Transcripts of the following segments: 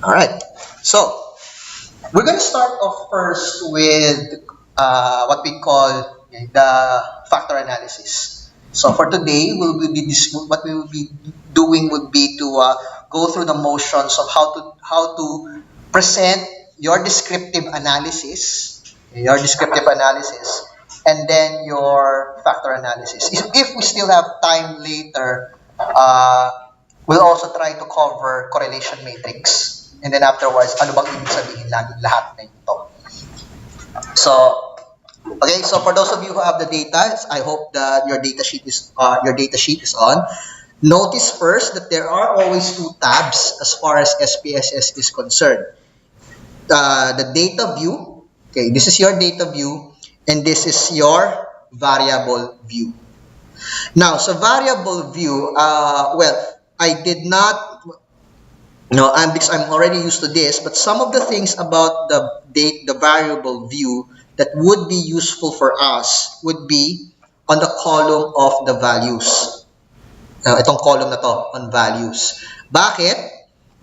All right. So we're going to start off first with what we call the factor analysis. So for today, what we will be doing would be to go through the motions of how to present your descriptive analysis, and then your factor analysis. If we still have time later, we'll also try to cover correlation matrix. And then afterwards, ano bang ibig sabihin lahat na ito. So, okay, so for those of you who have the data, I hope that your data sheet is on. Notice first that there are always two tabs as far as SPSS is concerned. The data view, okay, this is your data view, and this is your variable view. Now, so variable view, well, I did not, no, because I'm already used to this, but some of the things about the variable view that would be useful for us would be on the column of the values. Itong column na to, on values. Bakit?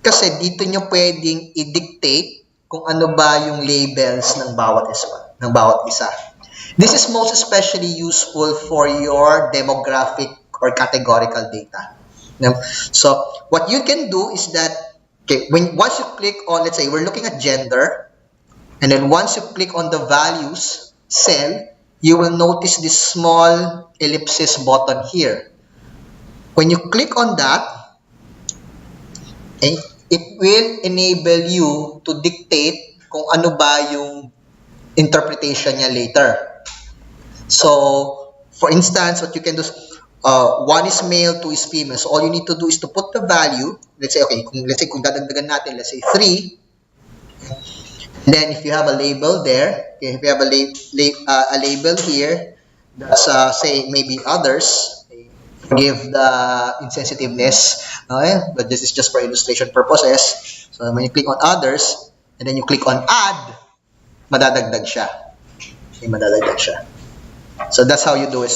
Kasi dito nyo pwedeng i-dictate kung ano ba yung labels ng bawat isa. This is most especially useful for your demographic or categorical data. So what you can do is that, okay, once you click on, let's say we're looking at gender, and then once you click on the values cell, you will notice this small ellipsis button here. When you click on that, okay, it will enable you to dictate kung ano ba yung interpretation niya later. So, for instance, what you can do is, 1 is male, 2 is female. So, all you need to do is to put the value. Let's say, okay, kung dadagdagan natin, let's say 3. Then, if you have a label there, okay, if you have a label here, that's, say, maybe others, forgive the insensitiveness, okay? But this is just for illustration purposes. So, when you click on others, and then you click on add, madadagdag siya. Okay, madadagdag siya. So, that's how you do it.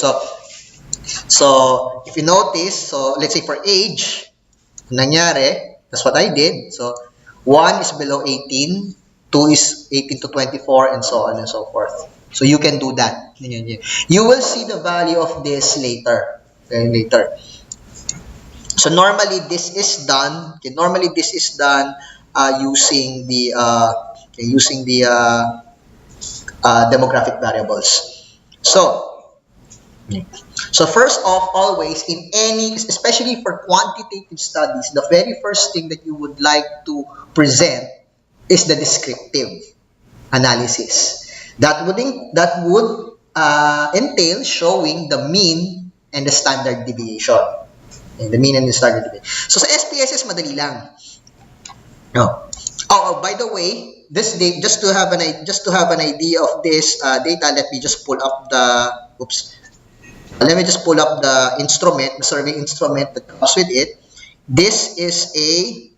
So if you notice, so let's say for age, nangyari, that's what I did. So 1 is below 18, 2 is 18 to 24, and so on and so forth. So you can do that. You will see the value of this later. Okay, later. So normally this is done. Okay, using the demographic variables. So first off, always in any, especially for quantitative studies, the very first thing that you would like to present is the descriptive analysis. That would entail showing the mean and the standard deviation. The mean and the standard deviation. So sa SPSS, madali lang. No. Oh, by the way, this date, just to have an idea of this data, let me just pull up the instrument, the survey instrument that comes with it. This is a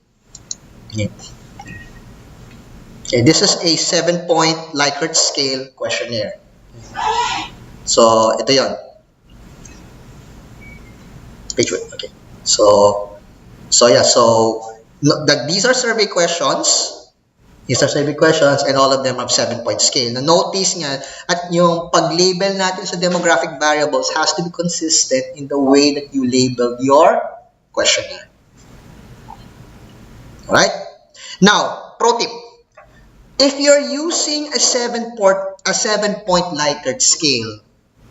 7-point Likert scale questionnaire. So ito yon. Page 1. Okay. So these are survey questions. These are survey questions, and all of them have 7-point scale. Now, notice nga, at yung pag-label natin sa demographic variables has to be consistent in the way that you label your questionnaire. Alright? Now, pro tip. If you're using a 7-point Likert scale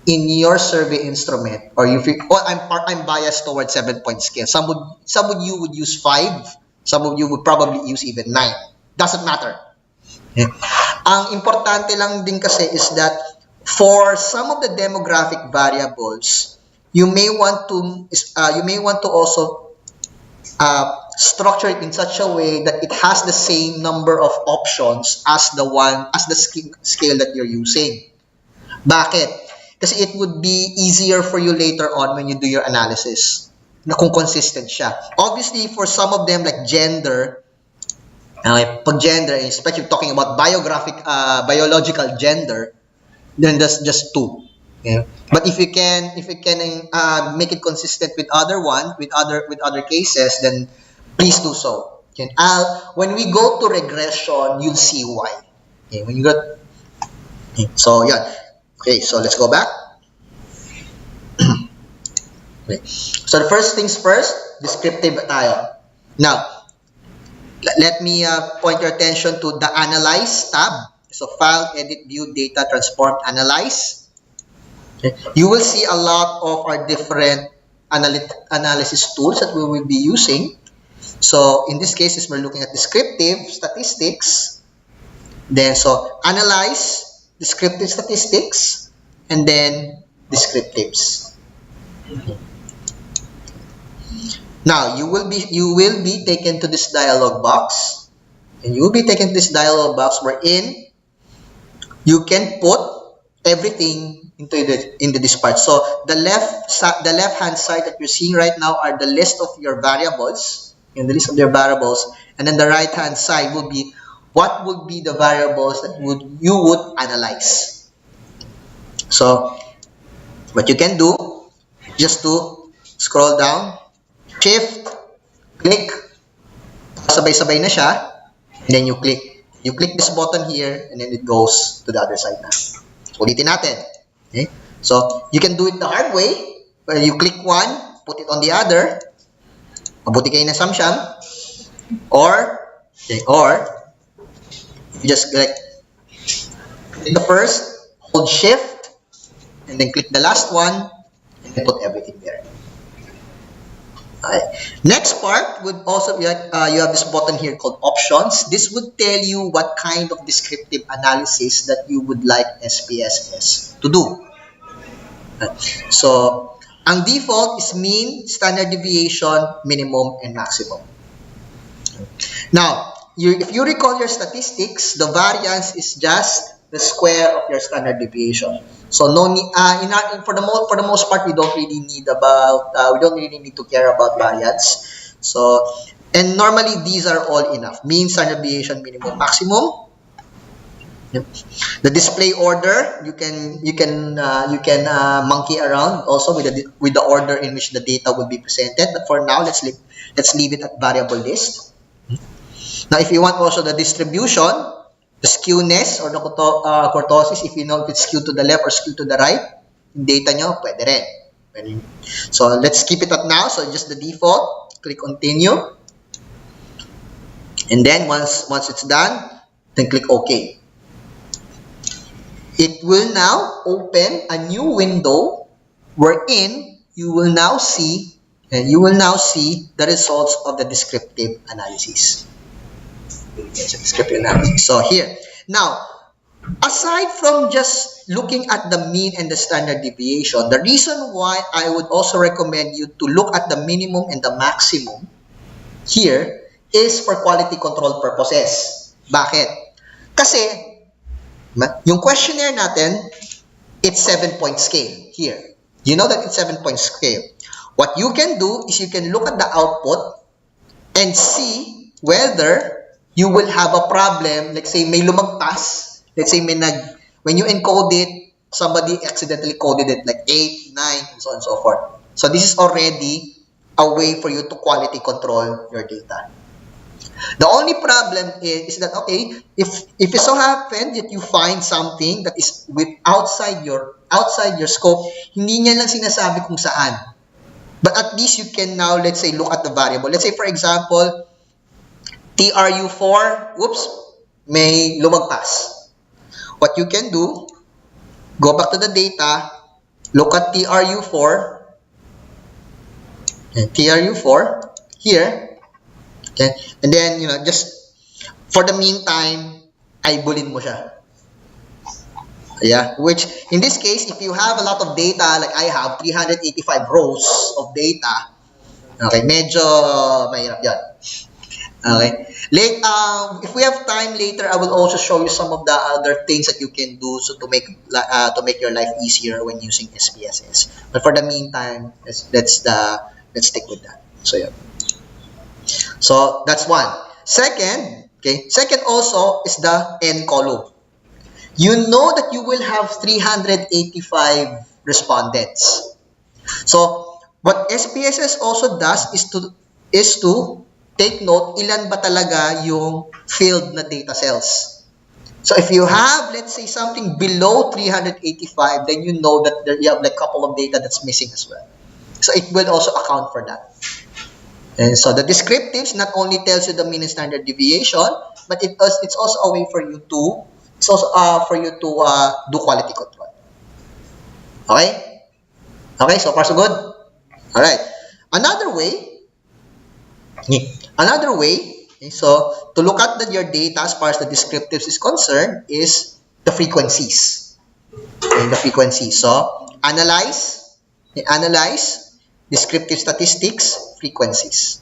in your survey instrument, or I'm biased towards 7-point scale. Some of you would use 5. Some of you would probably use even 9. Doesn't matter. Yeah. Ang importante lang din kasi is that for some of the demographic variables, you may want to also structure it in such a way that it has the same number of options as the scale that you're using. Bakit? Kasi it would be easier for you later on when you do your analysis na kung consistent siya. Obviously, for some of them like gender, pag gender, especially talking about biological gender, then that's just 2. Okay? But if you can make it consistent with other cases, then please do so. Okay, when we go to regression, you'll see why. Okay, when you go, okay, so yeah. Okay, so let's go back. Okay. So the first things first, descriptive tayo. Now, let me point your attention to the Analyze tab. So File, Edit, View, Data, Transform, Analyze. Okay. You will see a lot of our different analysis tools that we will be using. So in this case, we're looking at descriptive statistics. Then, so analyze, descriptive statistics, and then descriptives. Now, you will be taken to this dialog box, and you will be taken to this dialog box wherein you can put everything into this part. So the left hand side that you're seeing right now are the list of your variables, and the list of your variables, and then the right hand side will be what would be the variables that you would analyze. So what you can do, just to scroll down, shift, click, sabay-sabay na siya, and then you click this button here, and then it goes to the other side na. Ulitin natin. Okay? So you can do it the hard way, where you click one, put it on the other, mabuti kayo na samsyam, or you just click the first, hold shift, and then click the last one, and then put everything there. Next part would also be you have this button here called options. This would tell you what kind of descriptive analysis that you would like SPSS to do. So, ang default is mean, standard deviation, minimum, and maximum. Now, if you recall your statistics, the variance is just the square of your standard deviation. So no need, for the most part, we don't really need to care about variance. So, and normally these are all enough: mean, standard deviation, minimum, maximum. The display order, you can monkey around also with the order in which the data will be presented. But for now, let's leave it at variable list. Now, if you want also the distribution, the skewness or the kurtosis, if you know if it's skewed to the left or skewed to the right, data nyo, pwede rin. So, let's keep it at now. So, just the default. Click continue. And then, once it's done, then click OK. It will now open a new window wherein you will now see the results of the descriptive analysis. So here, now, aside from just looking at the mean and the standard deviation, the reason why I would also recommend you to look at the minimum and the maximum here is for quality control purposes. Bakit? Kasi, yung questionnaire natin, it's 7-point scale here. You know that it's 7-point scale. What you can do is you can look at the output and see whether you will have a problem. Let's say may lumagpas. Let's say when you encode it, somebody accidentally coded it like 8, 9, and so on and so forth. So this is already a way for you to quality control your data. The only problem is that, okay, if it so happens that you find something that is outside your scope, hindi niya lang sinasabi kung saan. But at least you can now, let's say, look at the variable. Let's say, for example, TRU4, may lumagpas. What you can do, go back to the data, look at TRU4, and TRU4 here, okay, and then, just for the meantime, eyeballin mo siya. Yeah, which in this case, if you have a lot of data, like I have 385 rows of data, okay, medyo mahirap yan. Okay. If we have time later, I will also show you some of the other things that you can do to make your life easier when using SPSS. But for the meantime, let's stick with that. So yeah. So that's one. Second also is the N column. You know that you will have 385 respondents. So what SPSS also does is to take note, ilan ba talaga yung filled na data cells. So if you have, let's say, something below 385, then you know that you have like a couple of data that's missing as well. So it will also account for that. And so the descriptives not only tells you the mean and standard deviation, but it's also a way for you to do quality control. Okay? Okay, so far so good? Alright. Another way, so to look at your data as far as the descriptives is concerned is the frequencies. Okay, the frequencies. So, analyze descriptive statistics, frequencies.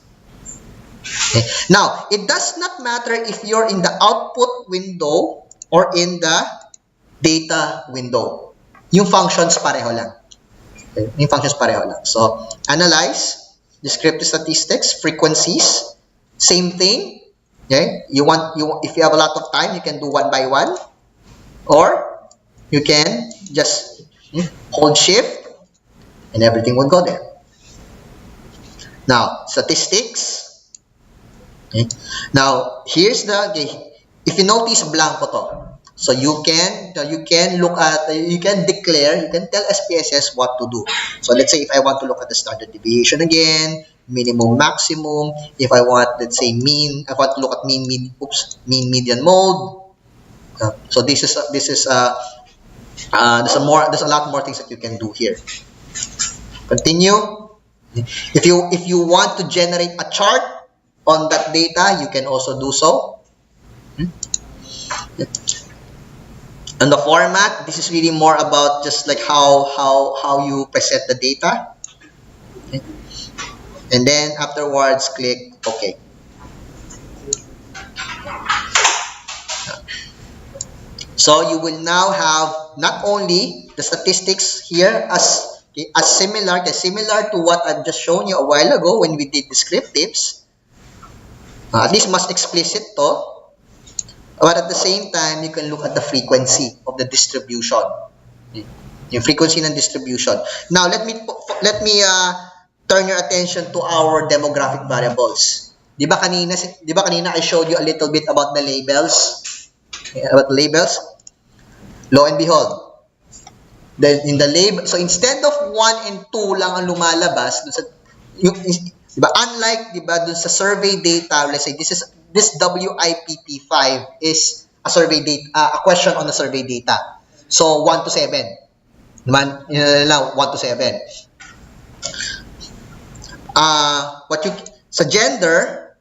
Okay. Now, it does not matter if you're in the output window or in the data window. Yung functions pareho lang. Okay. Yung functions pareho lang. So, analyze descriptive statistics, frequencies, same thing. Okay? If you have a lot of time, you can do one by one, or you can just hold shift and everything will go there. Now, statistics. Okay? Now, here's if you notice blanco to. So you can declare, you can tell SPSS what to do. So let's say if I want to look at the standard deviation again, minimum, maximum. If I want, let's say I want to look at mean, median, mode. So there's a lot more things that you can do here. Continue. If you want to generate a chart on that data, you can also do so. And the format, this is really more about just like how you present the data. Okay. And then afterwards, click OK. So you will now have not only the statistics here as similar to what I've just shown you a while ago when we did descriptives. At least mas explicit to. But at the same time, you can look at the frequency of the distribution. Yung frequency ng distribution. Now, let me turn your attention to our demographic variables. Di ba kanina I showed you a little bit about the labels? Lo and behold. Then in the label, so instead of 1 and 2 lang ang lumalabas, unlike dun sa survey data, let's say this WIPP5 is a survey data, a question on the survey data. So 1 to 7. Now 1 to 7. Sa gender,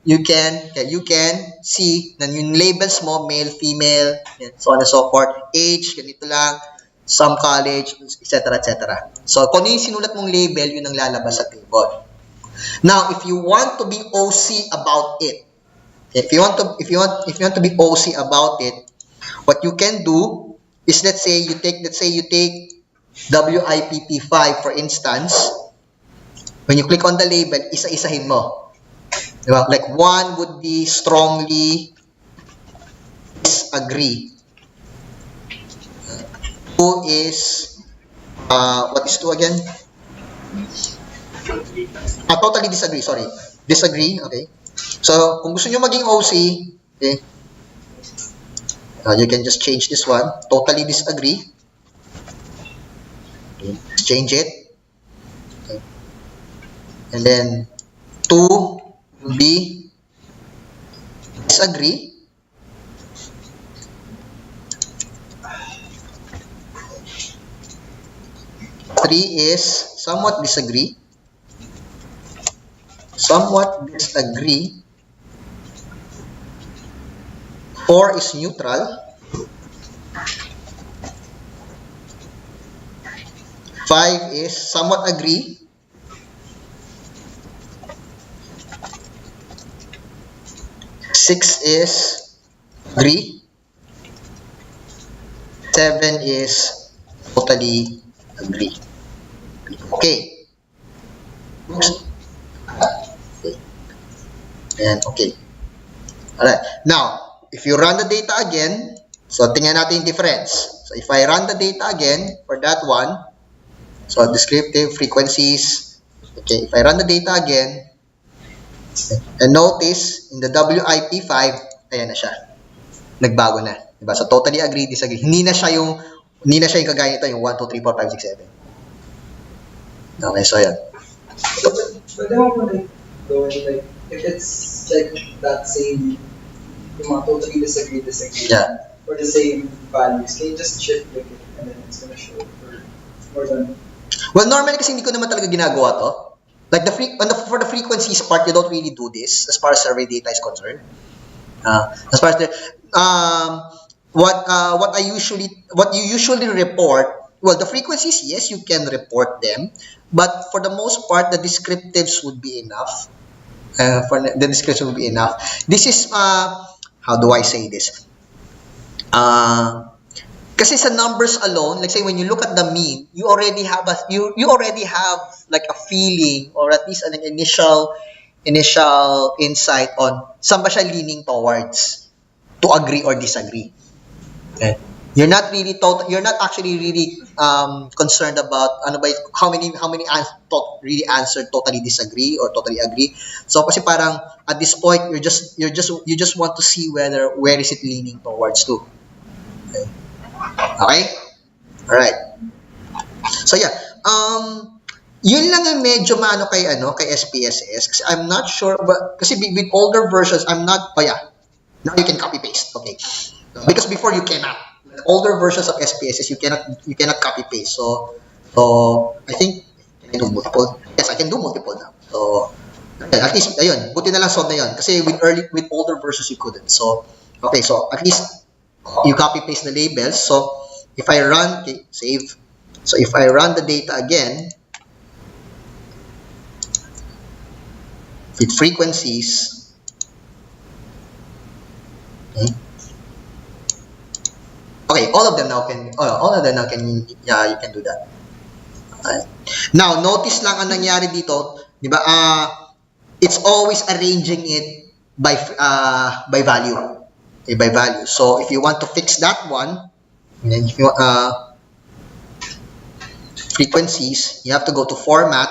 you can see na yung labels mo, male, female, so on and so forth, age, ganito lang, some college, etc. So kung yung sinulat mong label, yun ang lalabas sa table. Now, if you want to be OC about it, if you want to be OC about it, what you can do is let's say you take WIPP5 for instance. When you click on the label, isa-isahin mo. Diba? Like 1 would be strongly disagree. 2 is what is 2 again? Totally disagree, sorry. Disagree, okay. So, kung gusto nyo maging OC, okay, you can just change this one. Totally disagree. Okay, change it. Okay. And then, 2 will be disagree. Three is somewhat disagree. Somewhat disagree. 4 is neutral. 5 is somewhat agree. 6 is agree. 7 is totally agree. Okay. And okay. Alright. Now, if you run the data again, so tingnan natin yung difference. So if I run the data again for that one, so descriptive frequencies, okay, if I run the data again, And notice, in the WIP5, ayan na siya. Nagbago na. Diba? So, totally agree, disagree. Hindi na siya yung kagaya nito, yung 1, 2, 3, 4, 5, 6, 7. Okay, so ayan. Pwede mo po like, going like, if it's like that same, yung mga totally disagree, Yeah. or the same values, can you just shift click it and then it's gonna show for more than. Well, normally kasi hindi ko naman talaga ginagawa to. Like for the frequencies part, you don't really do this as far as survey data is concerned. As far as what you usually report, well, the frequencies, yes, you can report them, but for the most part, the descriptives would be enough. The description would be enough. This is how do I say this? Kasi sa numbers alone, like say when you look at the mean, you already have like a feeling or at least an initial insight on saan ba siya leaning towards, to agree or disagree. Okay. You're not actually really concerned about how many really answered totally disagree or totally agree. So kasi parang at this point you just want to see where is it leaning towards to. Okay? Alright. So yeah, yun lang yung medyo kay SPSS kasi I'm not sure, but kasi with older versions now you can copy paste. Okay. Because before you cannot. Older versions of SPSS you cannot copy paste. So I think can I do multiple? Yes, I can do multiple now. So at least ayun, buti na lang solve na yun kasi with older versions you couldn't. So okay, so at least you copy paste the labels. So if I run, okay, save. So if I run the data again with frequencies, okay, all of them now can yeah, you can do that. Okay. Now notice lang ang nangyari dito, di ba? It's always arranging it by value. Okay, by value. So if you want to fix that one, and then if you frequencies, you have to go to format.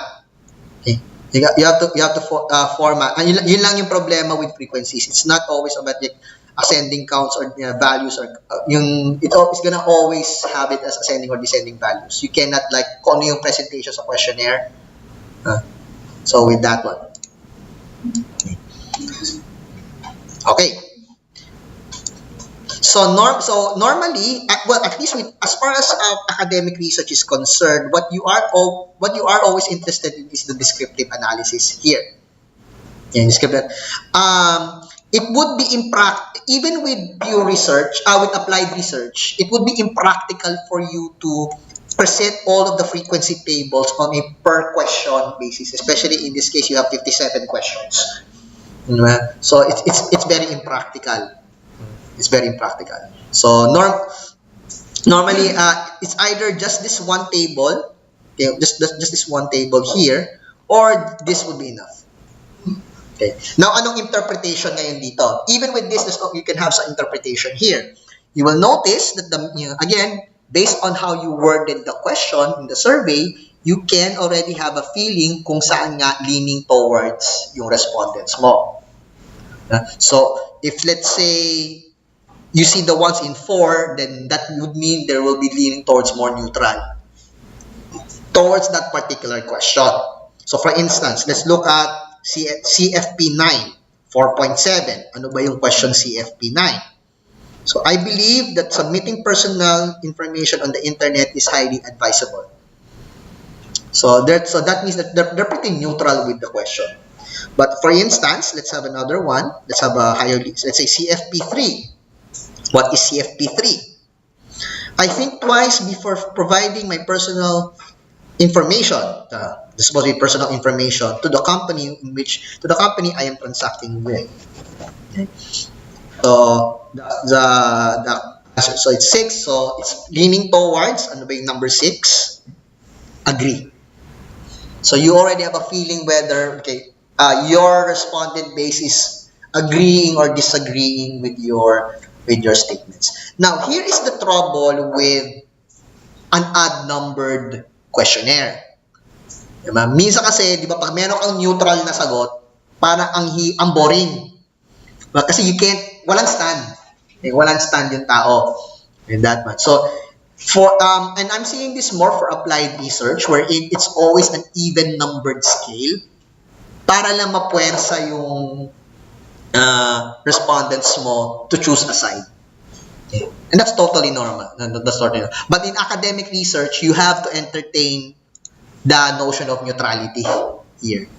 Okay, you have to format. And yun lang yung problema with frequencies. It's not always about like ascending counts or values or it's gonna always have it as ascending or descending values. You cannot like kung ano yung presentation sa questionnaire. So with that one. Okay. So normally, well, at least as far as academic research is concerned, what you are always interested in is the descriptive analysis here. Yeah, descriptive. It would be even with pure research, with applied research, it would be impractical for you to present all of the frequency tables on a per question basis. Especially in this case, you have 57 questions. So it's very impractical. It's very impractical. So normally it's either just this one table, okay, just this one table here, or this would be enough. Okay. Now, anong interpretation ngayon dito? Even with this, you can have some interpretation here. You will notice that again, based on how you worded the question in the survey, you can already have a feeling kung saan nga leaning towards yung respondents mo. So if let's say you see the ones in 4, then that would mean there will be leaning towards more neutral towards that particular question. So for instance, let's look at CFP9 4.7. Ano ba yung question CFP9? So I believe that submitting personal information on the internet is highly advisable. So that means that they're pretty neutral with the question. But for instance, let's have another one. Let's have a higher, let's say CFP3. What is CFP3? I think twice before providing my personal information, this is supposed to be personal information, to the company I am transacting with. Okay. So so it's 6. So it's leaning towards ano ba yung number 6? Agree. So you already have a feeling whether your respondent base is agreeing or disagreeing with your statements. Now, here is the trouble with an odd-numbered questionnaire. Diba? Minsan kasi, di ba, pag meron kang neutral na sagot, Parang ang boring. Kasi you can't, walang stand. Okay, walang stand yung tao. And that much. So, and I'm seeing this more for applied research wherein it's always an even numbered scale para lang mapuwersa yung respondents mo to choose a side. Okay. And that's totally normal. That's totally normal. But in academic research, you have to entertain the notion of neutrality here.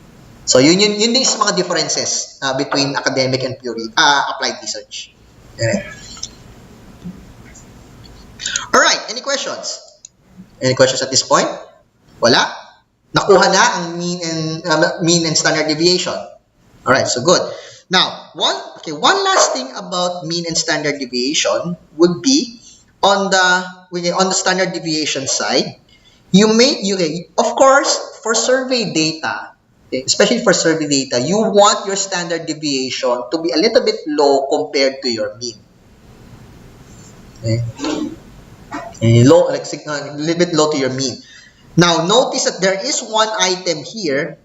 So yun is mga differences between academic and pure applied research. Okay. All right, any questions? Any questions at this point? Wala? Nakuha na ang mean and standard deviation. All right, so good. Now, one last thing about mean and standard deviation would be on the standard deviation side, of course, for survey data, okay, especially for survey data, you want your standard deviation to be a little bit low compared to your mean. Okay. Low, like a little bit low to your mean. Now, notice that there is one item here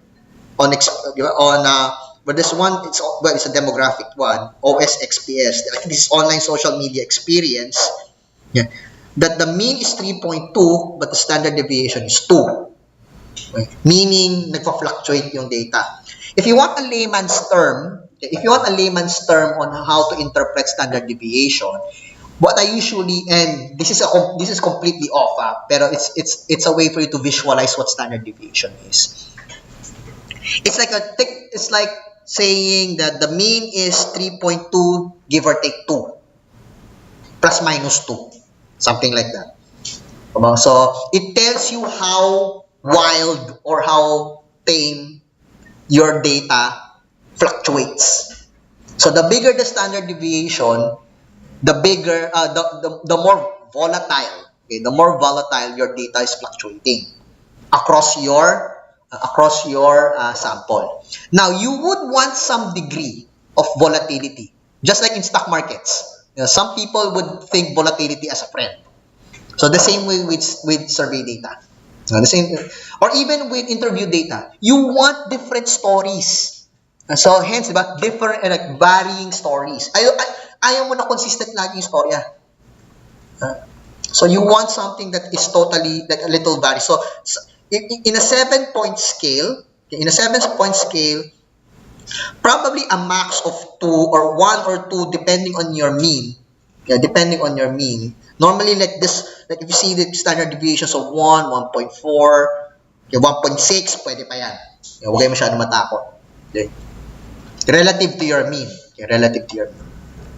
but this one, it's a demographic one, OSXPS. I think this is online social media experience. Yeah. That the mean is 3.2, but the standard deviation is 2. Okay. Meaning, nagpa-fluctuate yung data. If you want a layman's term on how to interpret standard deviation, what I usually, and this is completely off, pero it's a way for you to visualize what standard deviation is. It's like saying that the mean is 3.2, give or take 2, plus minus 2, something like that. So it tells you how wild or how tame your data fluctuates. So the bigger the standard deviation, the bigger, the more volatile. Okay, the more volatile your data is fluctuating across your sample. Now, you would want some degree of volatility, just like in stock markets. Some people would think volatility as a friend. So the same way with survey data. The same, or even with interview data. You want different stories. So hence, diba, different like varying stories. Ayaw mo na consistent lagi yung storya. So you want something that is totally like a little vary. So in a 7-point scale, probably a max of 2 or 1 or 2 depending on your mean. Yeah, depending on your mean. Normally like this, like if you see the standard deviations of 1, 1.4, okay, 1.6, pwede pa yan. Okay, huwag kayo masyadong matakot. Okay. Relative to your mean. Okay, relative to your mean.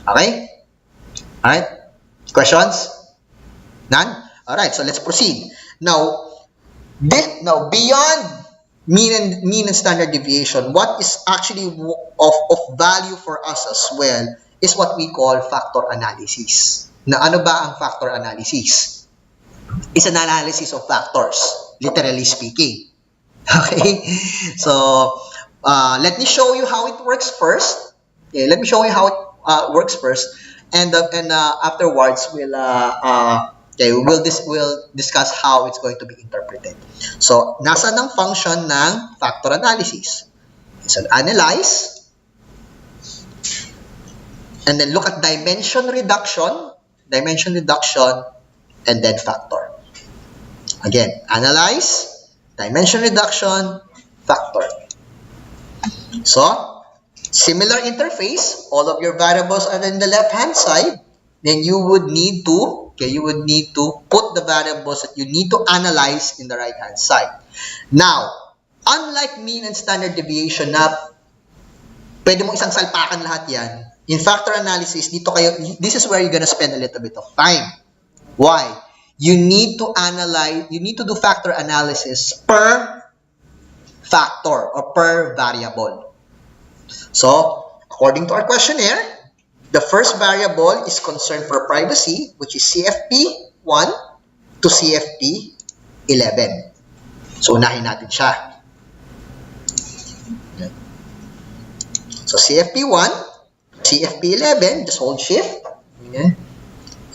Okay? Alright? Questions? None? Alright, so let's proceed. Now beyond mean and standard deviation, what is actually of value for us as well is what we call factor analysis. Na ano ba ang factor analysis? It's an analysis of factors, literally speaking. Okay? So, let me show you how it works first. Okay, let me show you how it works first, and afterwards we'll discuss how it's going to be interpreted. So, nasa ng function ng factor analysis? So, analyze, and then look at dimension reduction, and then factor. Again, analyze, dimension reduction, factor. So, similar interface, all of your variables are in the left-hand side, then you would need to put the variables that you need to analyze in the right-hand side. Now, unlike mean and standard deviation na pwede mo isang salpakan lahat yan, in factor analysis, this is where you're gonna spend a little bit of time. Why? You need to do factor analysis per factor or per variable. So, according to our questionnaire, the first variable is concerned for privacy, which is CFP1 to CFP11. So, unahin natin siya. So, CFP1, CFP11, just hold shift. Okay.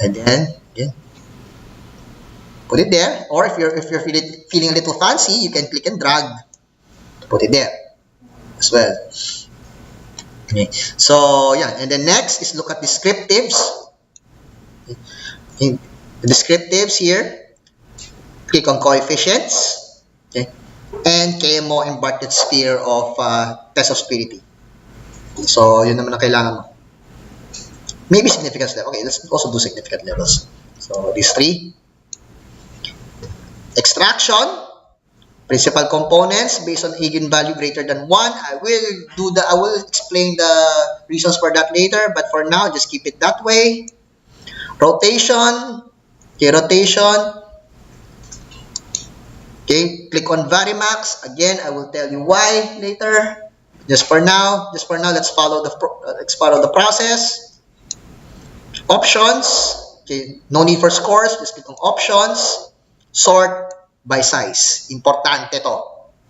And then, put it there. Or if you're feeling a little fancy, you can click and drag to put it there as well. Okay. So, yeah. And then next is look at descriptives. Okay. The descriptives here, click on coefficients. Okay. And KMO and Bartlett sphere of test of spirity. So, yun naman ang kailangan mo. Maybe significance level. Okay, let's also do significant levels. So, these three. Extraction, principal components based on eigenvalue greater than 1. I will explain the reasons for that later, but for now, just keep it that way. Rotation, okay, rotation. Okay, click on Varimax. Again, I will tell you why later. Just for now, let's follow the process. Options. Okay, no need for scores. Just click on options. Sort by size. Importante to.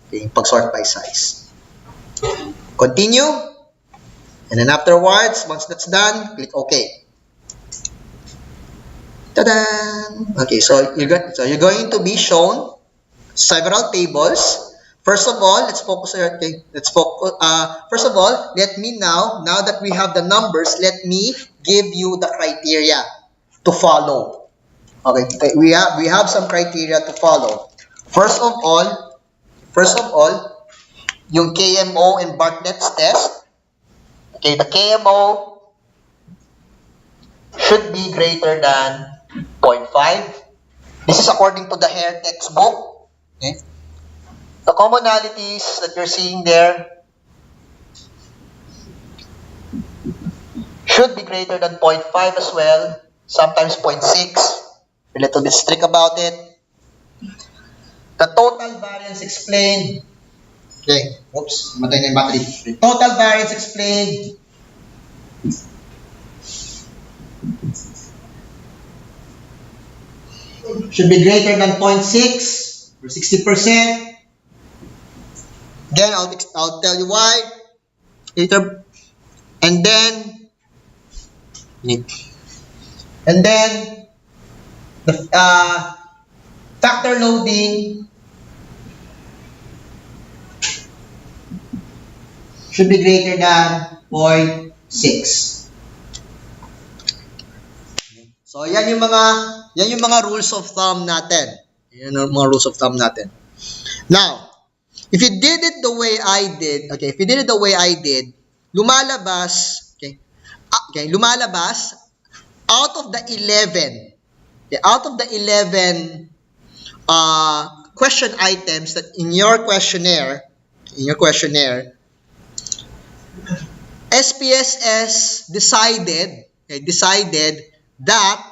Okay, pag-sort by size. Continue. And then afterwards, once that's done, click OK. Ta-da! Okay, so you're going to be shown several tables. First of all, let's focus. Okay, first of all, let me now that we have the numbers, let me give you the criteria to follow. Okay, we have some criteria to follow. First of all, yung KMO and Bartlett's test. Okay, the KMO should be greater than 0.5. This is according to the Hare textbook. Okay. The commonalities that you're seeing there should be greater than 0.5 as well, sometimes 0.6. We're a little bit strict about it. The total variance explained. Okay, oops, matay na yung battery. The total variance explained should be greater than 0.6 or 60%. Again, I'll tell you why later. And then the factor loading should be greater than 0.6. So yan yung mga rules of thumb natin. Yan yung mga rules of thumb natin. Now, if you did it the way I did, lumalabas, lumalabas out of the 11 question items that in your questionnaire, SPSS decided that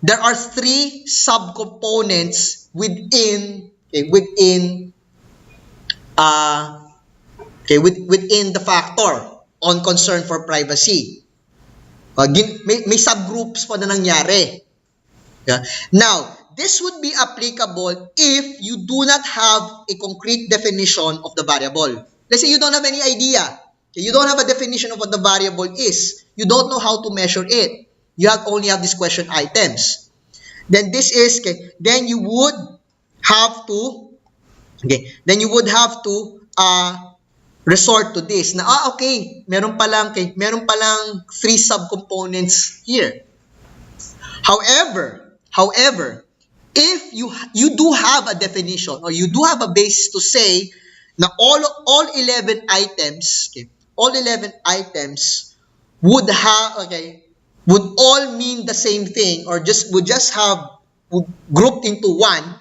there are 3 subcomponents within the factor on concern for privacy. May subgroups pa na nangyari. Yeah. Now, this would be applicable if you do not have a concrete definition of the variable. Let's say you don't have any idea. Okay, you don't have a definition of what the variable is. You don't know how to measure it. You only have these question items. Then then you would have to resort to this. Na meron palang 3 subcomponents here. However, if you do have a definition or you do have a basis to say na all 11 items, would all mean the same thing or would just have grouped into one,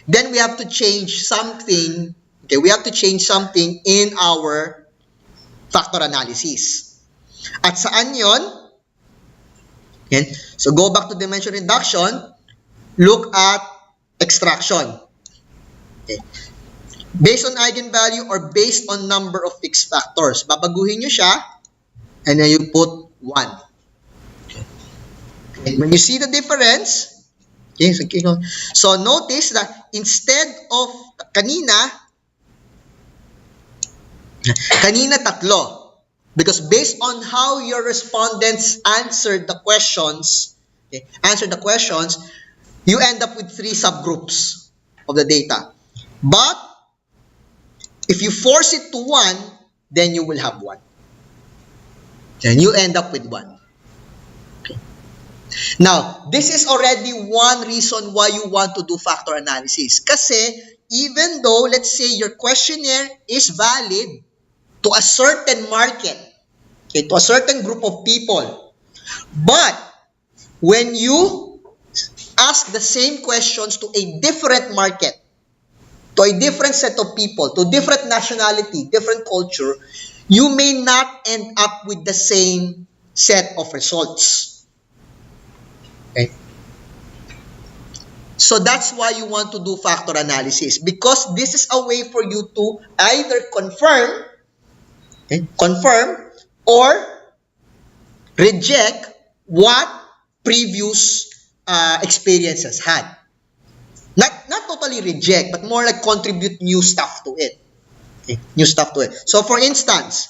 then we have to change something. Okay, we have to change something in our factor analysis. At saan yon? Okay. So go back to dimension reduction, look at extraction. Okay. Based on eigenvalue or based on number of fixed factors. Babaguhin nyo siya and then you put 1. Okay. When you see the difference, so notice that instead of kanina tatlo. Because based on how your respondents answered the questions, you end up with 3 subgroups of the data. But if you force it to 1, then you will have 1. And you end up with 1. Okay. Now, this is already one reason why you want to do factor analysis. Kasi, even though, let's say, your questionnaire is valid to a certain market, okay, to a certain group of people, but when you ask the same questions to a different market, to a different set of people, to different nationality, different culture, you may not end up with the same set of results. Okay? So that's why you want to do factor analysis, because this is a way for you to either confirm or reject what previous experiences had. Not totally reject, but more like contribute new stuff to it. Okay, new stuff to it. So for instance,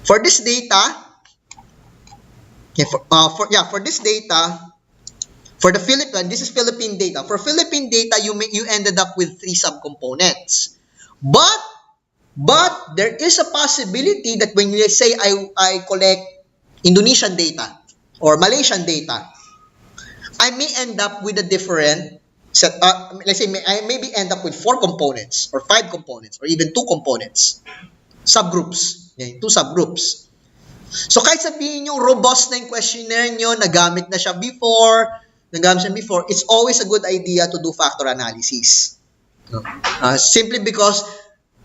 for this data, for this data, for the Philippine, this is Philippine data. For Philippine data, you ended up with 3 subcomponents. But there is a possibility that when you say I collect Indonesian data or Malaysian data, I may end up with a different set. Let's say I maybe end up with 4 components or 5 components or even 2 components, subgroups. Okay, 2 subgroups. So kahit sabihin nyo robust na yung questionnaire nyo, nagamit siya before, it's always a good idea to do factor analysis. Simply because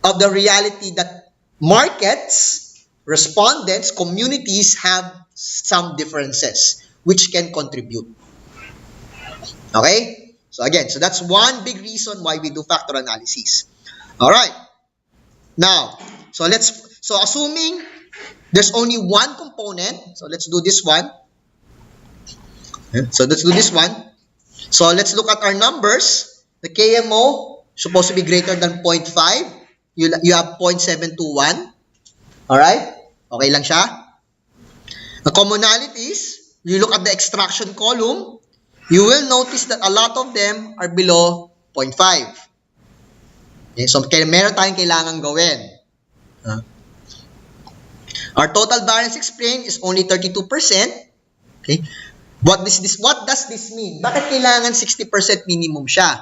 of the reality that markets, respondents, communities have some differences which can contribute. Okay? So again, so that's one big reason why we do factor analysis. All right. Now, so assuming there's only one component, so let's do this one. So let's do this one. So let's look at our numbers. The KMO supposed to be greater than 0.5. You have 0.721. All right? Okay lang siya? The commonalities, you look at the extraction column, you will notice that a lot of them are below 0.5. Okay, so meron tayong kailangan gawin. Our total variance explained is only 32%. Okay? What does this mean? Bakit kailangan 60% minimum siya?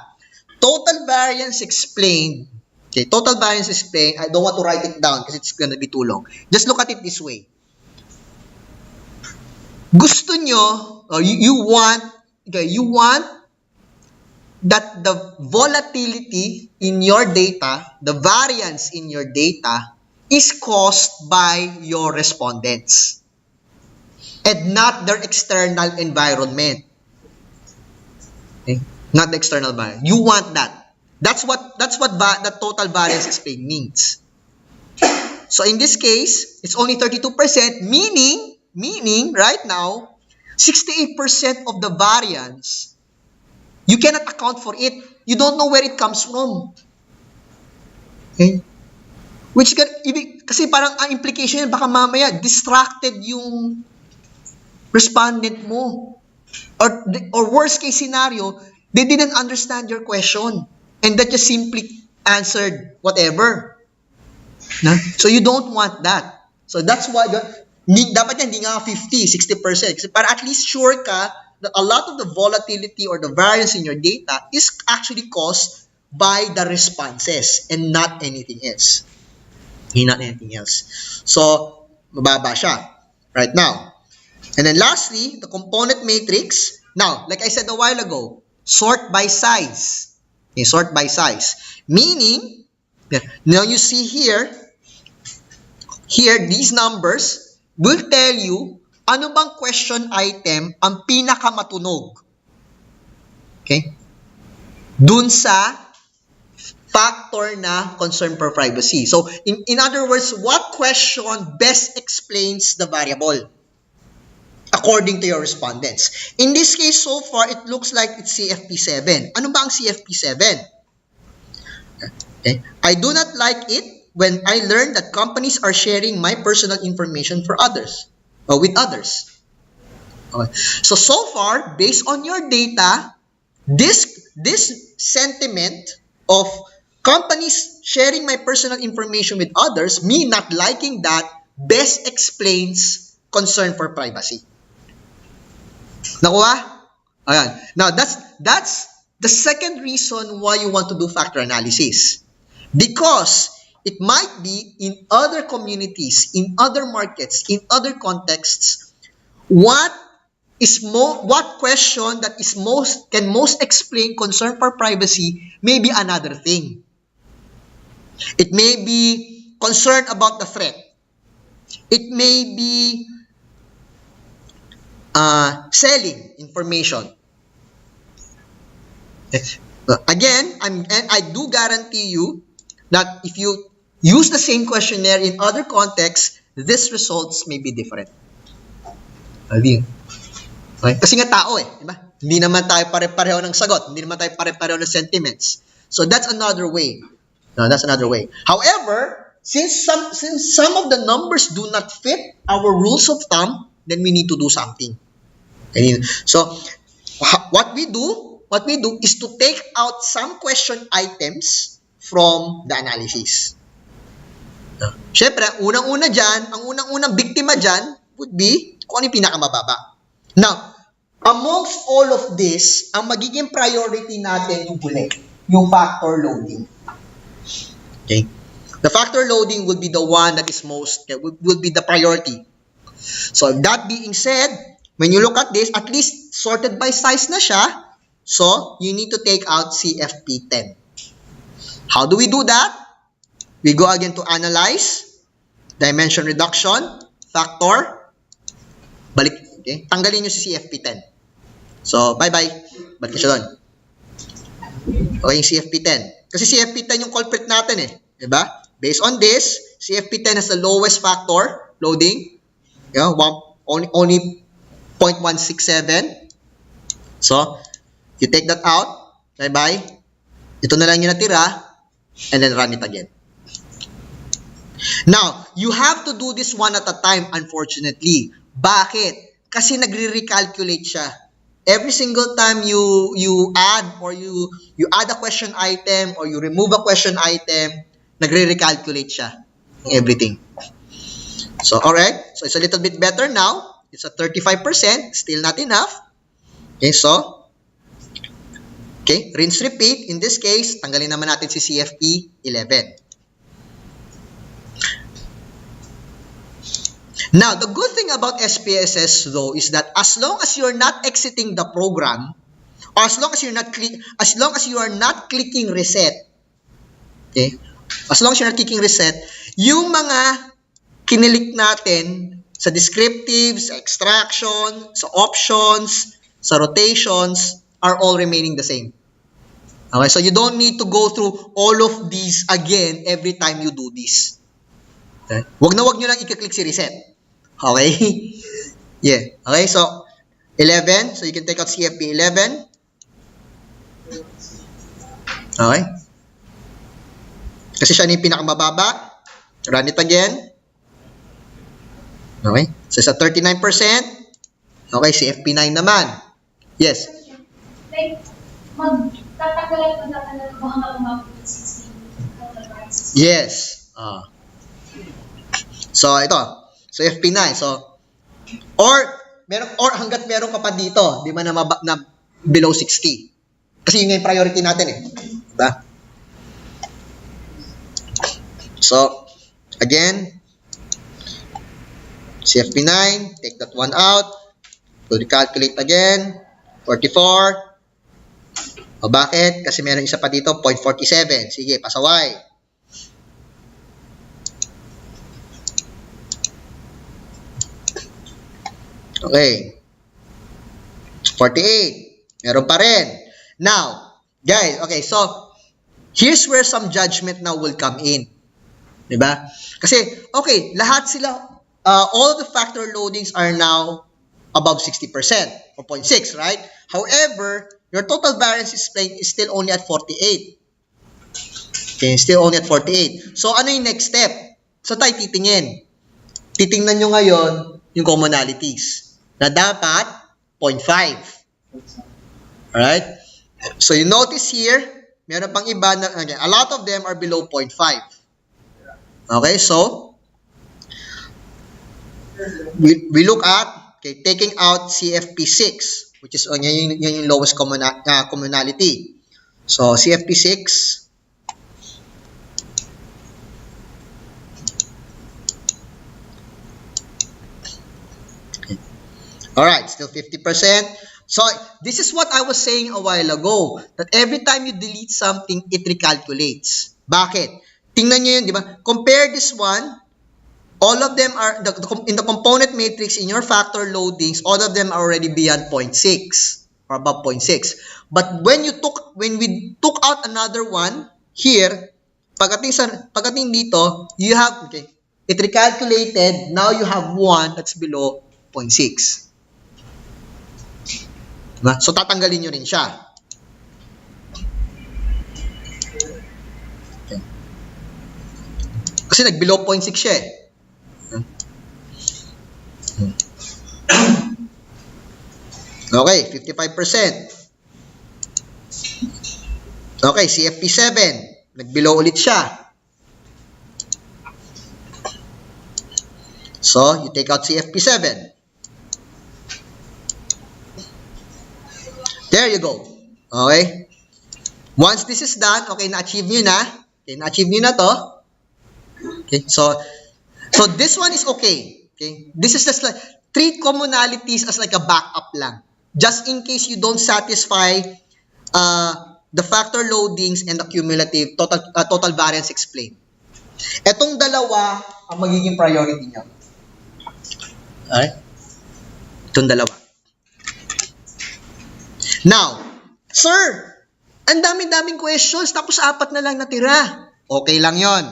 Total variance explained. Okay, total variance explained. I don't want to write it down because it's gonna be too long. Just look at it this way. Gusto nyo, or you want that the volatility in your data, the variance in your data, is caused by your respondents and not their external environment. Okay? Not the external environment. You want that. That's what the total variance explained means. So in this case, it's only 32%, meaning right now, 68% of the variance, you cannot account for it. You don't know where it comes from. Okay? Which kasi parang ang implication baka mamaya distracted yung respondent mo. Or worst case scenario, they didn't understand your question and that just simply answered whatever. So you don't want that. So that's why dapat yan, hindi nga 50, 60%. Kasi para at least sure ka that a lot of the volatility or the variance in your data is actually caused by the responses and not anything else. Not anything else. So, mababa siya right now. And then lastly, the component matrix. Now, like I said a while ago, sort by size. Okay, sort by size. Meaning, now you see here, these numbers will tell you ano bang question item ang pinakamatunog. Okay? Dun sa factor na concern for privacy. So, in other words, what question best explains the variable according to your respondents? In this case, so far, it looks like it's CFP7. Ano ba ang CFP7? Okay. I do not like it when I learn that companies are sharing my personal information for others, or with others. Okay. So far, based on your data, this sentiment of companies sharing my personal information with others, me not liking that, best explains concern for privacy. Nakuha? Ayan. Now, that's the second reason why you want to do factor analysis. Because it might be in other communities, in other markets, in other contexts, what question that is can most explain concern for privacy may be another thing. It may be concern about the threat. It may be selling information. Again, I do guarantee you that if you use the same questionnaire in other contexts, these results may be different. Okay? Kasi nga tao di ba? Hindi naman tayo pare-pareho ng sagot, hindi naman tayo pare-pareho ng sentiments. So that's another way. That's another way. However, since some of the numbers do not fit our rules of thumb, then we need to do something. Okay? So what we do is to take out some question items from the analysis. Siyempre, ang unang-unang biktima dyan would be kung ano yung pinakamababa. Now, amongst all of this, ang magiging priority natin yung huli, yung factor loading. Okay? The factor loading would be the one that is would be the priority. So, that being said, when you look at this, at least sorted by size na siya, so you need to take out CFP10. How do we do that? We go again to analyze, dimension reduction, factor, balik, okay? Tanggalin nyo si CFP10. So, bye-bye. Balik siya doon. Okay, yung CFP10. Kasi CFP10 yung culprit natin Diba? Based on this, CFP10 has the lowest factor, loading. Only 0.167. So, you take that out. Bye-bye. Ito na lang yung natira. And then run it again. Now, you have to do this one at a time, unfortunately. Bakit? Kasi nagre-recalculate siya. Every single time you add or you add a question item or you remove a question item, nagre-recalculate siya. Everything. So, alright. So, it's a little bit better now. It's at 35%. Still not enough. Okay, so, rinse, repeat. In this case, tanggalin naman natin si CFP 11. Now, the good thing about SPSS though is that as long as you're not exiting the program, or as long as you are not clicking reset, okay? As long as you're not clicking reset, yung mga kinilik natin sa descriptives, sa extraction, sa options, sa rotations are all remaining the same. Okay, so you don't need to go through all of these again every time you do this. Okay? Wag nyo lang i-click si reset. Okay? Yeah. Okay, so 11. So you can take out CFP 11. Okay? Kasi siya na yung pinakamababa. Run it again. Okay? So sa 39%. Okay, CFP 9 naman. Yes. Like, magtatagalan mo na baka umabot ng 16. Yes. So ito. So FP9. So or hangga't meron ka pa dito, di ba na below 60. Kasi yun yung priority natin Diba? So again, CFP9, take that one out. We'll recalculate again. 44. O bakit? Kasi meron isa pa dito, 0.47. Sige, pasaway. Okay. 48. Meron pa rin. Now, guys, okay, so here's where some judgment now will come in. Diba? Kasi, okay, lahat sila, all the factor loadings are now above 60%, or 0.6, right? However, your total variance is still only at 48. Okay, still only at 48. So, ano yung next step? So, tayo titingin. Titingnan nyo ngayon yung commonalities na dapat 0.5. Alright? So, you notice here, meron pang iba na, again, a lot of them are below 0.5. Okay, so, we look at, okay, taking out CFP6, which is yan yung lowest commonality. So CFP6, all right, still 50%. So this is what I was saying a while ago, that every time you delete something, it recalculates. Bakit? Tingnan nyo yun, di ba? Compare this one. All of them are, in the component matrix, in your factor loadings, all of them are already beyond 0.6 or above 0.6. But when we took out another one here, pagdating dito, you have, okay, it recalculated, now you have one that's below 0.6. Diba? So, tatanggalin nyo rin siya. Okay. Kasi nag-below 0.6 siya eh. Okay, 55%. Okay, CFP7. Nag-below ulit siya. So, you take out CFP7. There you go. Okay? Once this is done, okay, na-achieve nyo na. Okay, na-achieve nyo na to. Okay, so this one is okay. Okay, this is just like, treat commonalities as like a backup lang. Just in case you don't satisfy the factor loadings and the cumulative total variance explained. Etong dalawa ang magiging priority nyo. Alright? Itong dalawa. Now, sir, ang dami-daming questions, tapos 4 na lang natira. Okay lang yon.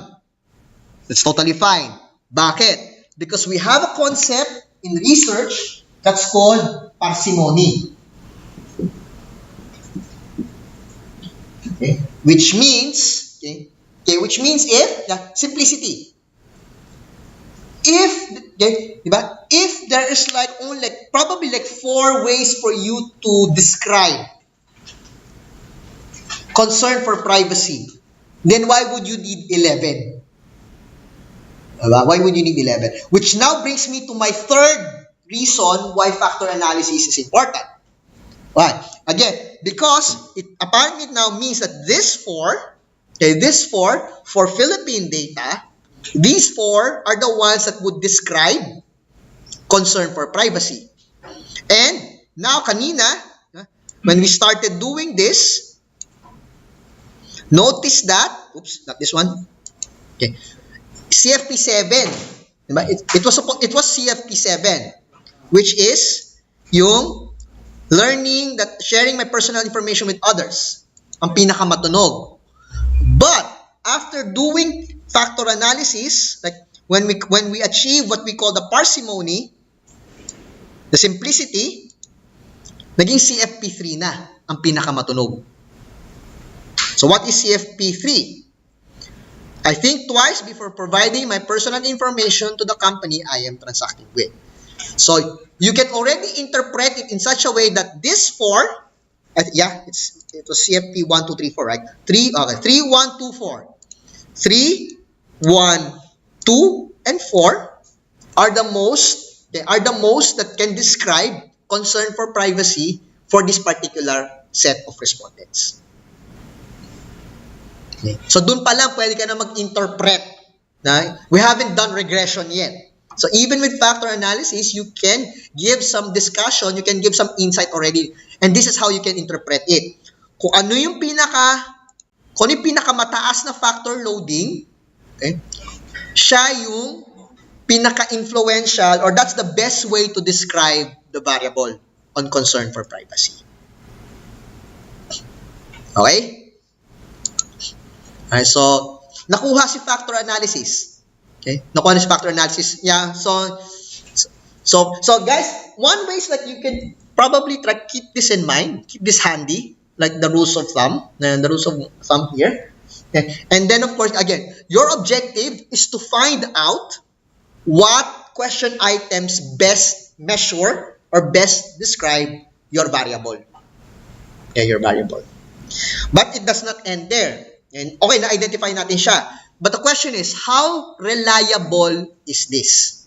That's totally fine. Bakit? Because we have a concept in research that's called parsimony. Okay? Which means, simplicity. If there is like only probably 4 ways for you to describe concern for privacy, then why would you need 11? Why would you need 11? Which now brings me to my third reason why factor analysis is important. Why? Again, because it apparently now means that this 4, for Philippine data, these 4 are the ones that would describe concern for privacy. And now, kanina, when we started doing this, notice that, oops, not this one. Okay. CFP7. It was CFP7, which is yung learning that sharing my personal information with others. Ang pinakamatunog. But after doing factor analysis, like when we achieve what we call the parsimony, the simplicity, naging CFP3 na ang pinakamatunog. So what is CFP3? I think twice before providing my personal information to the company I am transacting with. So you can already interpret it in such a way that this 4, it was CFP 1, 2, 3, 4, right? 3, 1, 2, 4. 3, 1, 2, and 4 are the most that can describe concern for privacy for this particular set of respondents. Okay. So dun pa lang pwede ka na mag-interpret. We haven't done regression yet. So even with factor analysis, you can give some discussion, you can give some insight already. And this is how you can interpret it. Kung ano yung pinakamataas na factor loading, okay, siya yung pinaka-influential, or that's the best way to describe the variable on concern for privacy. Okay? Alright, so nakuha si factor analysis. Okay? Nakuha si factor analysis. Yeah, so guys, one way is that you can probably keep this in mind, keep this handy, like the rules of thumb, here. Okay? And then of course, again, your objective is to find out what question items best measure or best describe your variable. Yeah, your variable. But it does not end there. And okay, na-identify natin siya. But the question is, how reliable is this?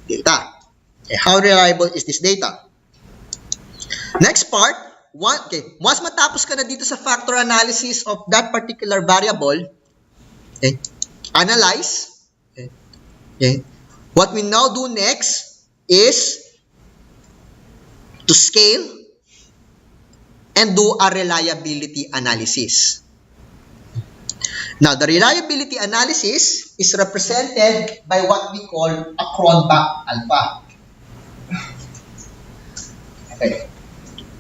data. Okay, how reliable is this data? Next part, once matapos ka na dito sa factor analysis of that particular variable, okay, analyze, okay, what we now do next is to scale and do a reliability analysis. Now, the reliability analysis is represented by what we call a Cronbach alpha. Okay.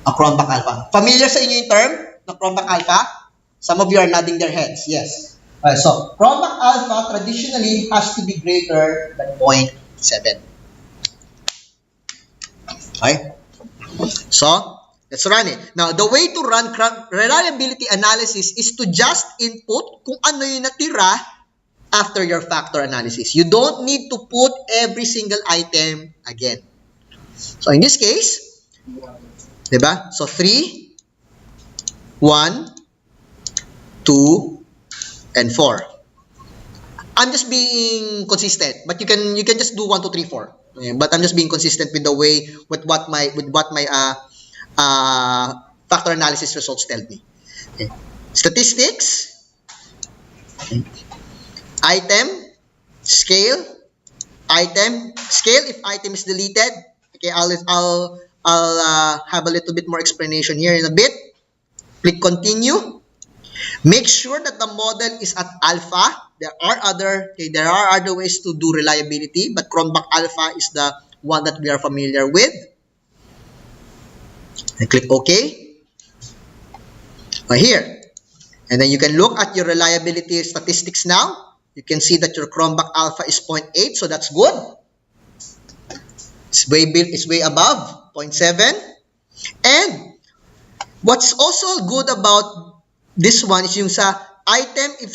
A Cronbach alpha. Familiar sa inyo yung term ng Cronbach alpha? Some of you are nodding their heads. Yes. So, Cronbach alpha traditionally has to be greater than 0.7. Okay? So, let's run it. Now, the way to run reliability analysis is to just input kung ano yung natira after your factor analysis. You don't need to put every single item again. So, in this case, diba? So, 3, 1, 2, and 4. I'm just being consistent, but you can just do 1, 2, 3, 4. Okay? But I'm just being consistent with the way with what my factor analysis results tell me. Okay. Statistics, okay. Item, scale if item is deleted. Okay, I'll have a little bit more explanation here in a bit. Click continue. Make sure that the model is at alpha. There are other ways to do reliability, but Cronbach alpha is the one that we are familiar with. And click OK. Right here. And then you can look at your reliability statistics now. You can see that your Cronbach alpha is 0.8, so that's good. It's way above 0.7. And what's also good about this one is yung sa item, if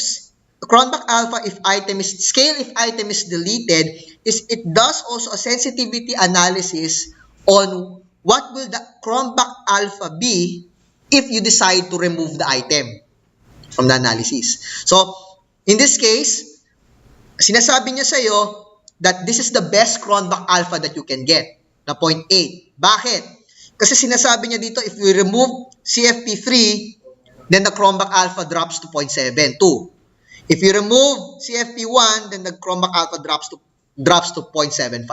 Cronbach alpha, if item is scale, if item is deleted, is it does also a sensitivity analysis on what will the Cronbach alpha be if you decide to remove the item from the analysis. So, in this case, sinasabi niya sa'yo that this is the best Cronbach alpha that you can get, na 0.8. Bakit? Kasi sinasabi niya dito, if we remove CFP3, then the Cronbach alpha drops to 0.72. If you remove CFP1, then the Cronbach alpha drops to 0.757.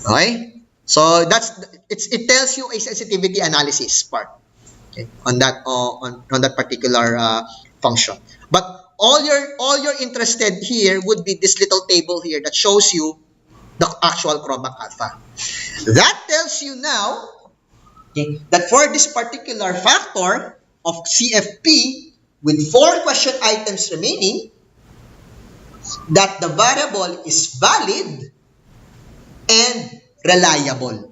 Okay? So it tells you a sensitivity analysis part, okay, on that particular function. But all you're interested here would be this little table here that shows you the actual Cronbach alpha. That tells you now, okay, that for this particular factor of CFP with 4 question items remaining, that the variable is valid and reliable.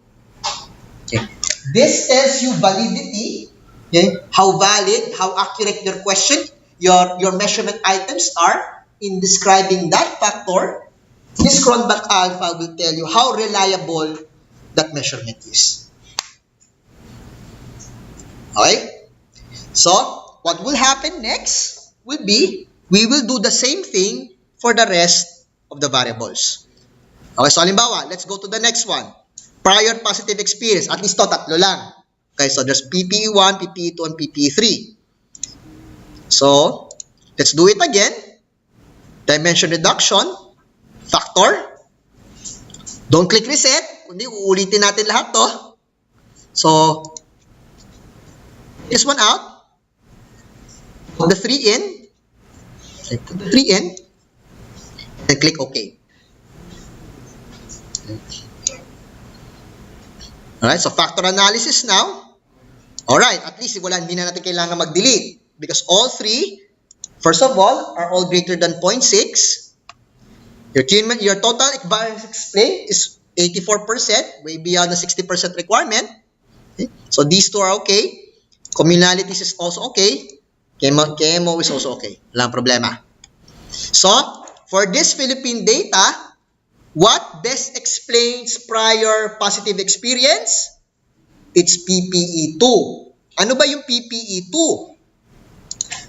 Okay. This tells you validity, okay, how valid, how accurate your question, your measurement items are in describing that factor. This Cronbach alpha will tell you how reliable that measurement is. Okay? So, what will happen next will be, we will do the same thing for the rest of the variables. Okay, so halimbawa, let's go to the next one. Prior positive experience. At least to, tatlo lang. Okay, so there's PPE1, PPE2, and PPE3. So, let's do it again. Dimension reduction. Factor. Don't click reset. Kundi uulitin natin lahat to. So, this one out. Put the 3 in. Okay, put the 3 in. And click OK. Alright, so factor analysis now. Alright, at least hindi na natin kailangan mag-delete. Because all 3, first of all, are all greater than 0.6. Your total variance explained is 84%, way beyond the 60% requirement. Okay? So these two are okay. Communalities is also okay. KMO is also okay. Walang problema. So, for this Philippine data, what best explains prior positive experience? It's PPE2. Ano ba yung PPE2?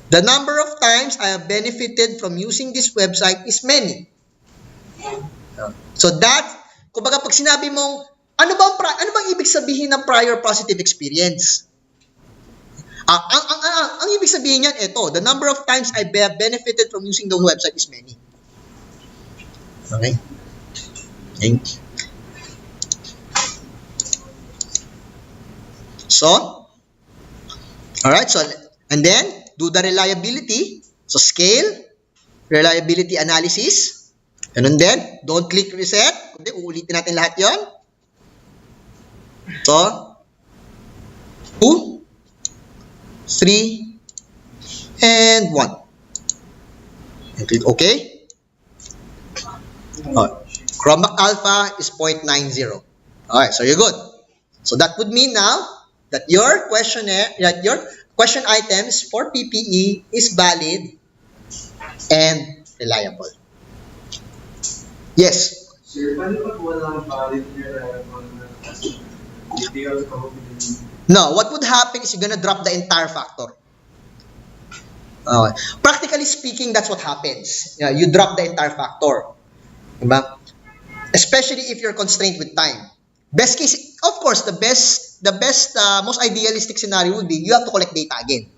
The number of times I have benefited from using this website is many. So that, kumbaga pag sinabi mong, ano bang ibig sabihin ng prior positive experience? Ang ibig sabihin niyan, ito, the number of times I benefited from using the website is many. Okay? Okay. So, alright, so, and then, do the reliability. So, scale, reliability analysis. Ganun din. Don't click reset. Kundi, uulitin natin lahat yon. So, 2, 3, and 1. And click OK. Chromback alpha is 0.90. Alright, so you're good. So that would mean now that your questionnaire, that your question items for PPE is valid and reliable. Yes. Sir, paano pag walang valid reliable na question? Hindi ako kapag No, what would happen is you're gonna drop the entire factor. Practically speaking, that's what happens. You drop the entire factor. Diba? Especially if you're constrained with time. Best case, of course, the best, most idealistic scenario would be you have to collect data again.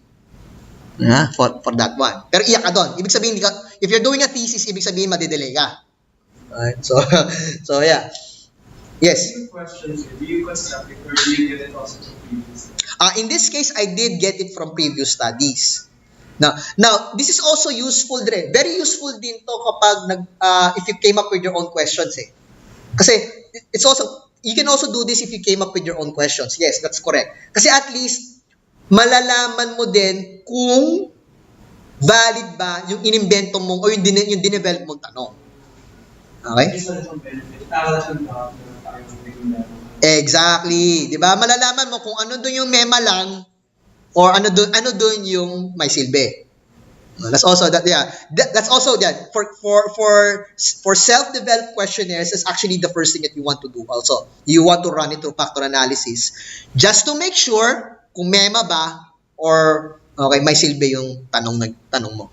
For that one. Pero iyak ka doon. Ibig sabihin, if you're doing a thesis, ibig sabihin, madidelay ka. Alright, so yeah. Yes. Questions, do you construct it or do you get it also from previous? In this case, I did get it from previous studies. Now, this is also useful din. Very useful din to kapag if you came up with your own questions eh. Kasi it's also, you can also do this if you came up with your own questions. Yes, that's correct. Kasi at least malalaman mo din kung valid ba yung inimbento mong o yung dinevelop mong tanong. Okay? Exactly. 'Di ba? Malalaman mo kung ano doon yung mema lang or ano doon yung may silbi. That's also that, yeah. That's also that for self-developed questionnaires, is actually the first thing that you want to do also. You want to run it through factor analysis just to make sure kung mema ba or okay, may silbi yung tanong mo.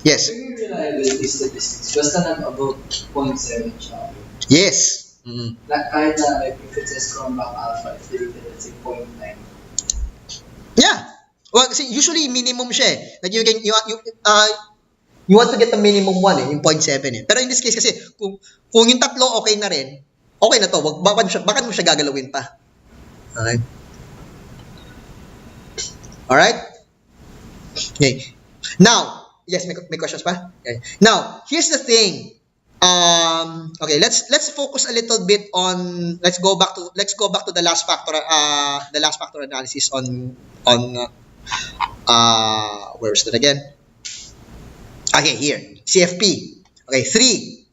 Yes. Yung reliability statistics, basta nang above 0.7 siya. Yes. Mm-hmm. Kahit na like, if it says Chromback alpha, if they did let's say 0.9. Yeah. Well, kasi usually minimum siya eh. That you want to get the minimum one eh, yung 0.7 eh. Pero in this case kasi kung yung tatlo okay na rin, okay na to. Bakit mo siya gagalawin pa? Okay. Alright? Okay. Now, yes, may questions pa? Okay. Now, here's the thing. Okay, let's focus a little bit on, let's go back to the last factor analysis on where is that again? Okay, here. CFP. Okay, 3.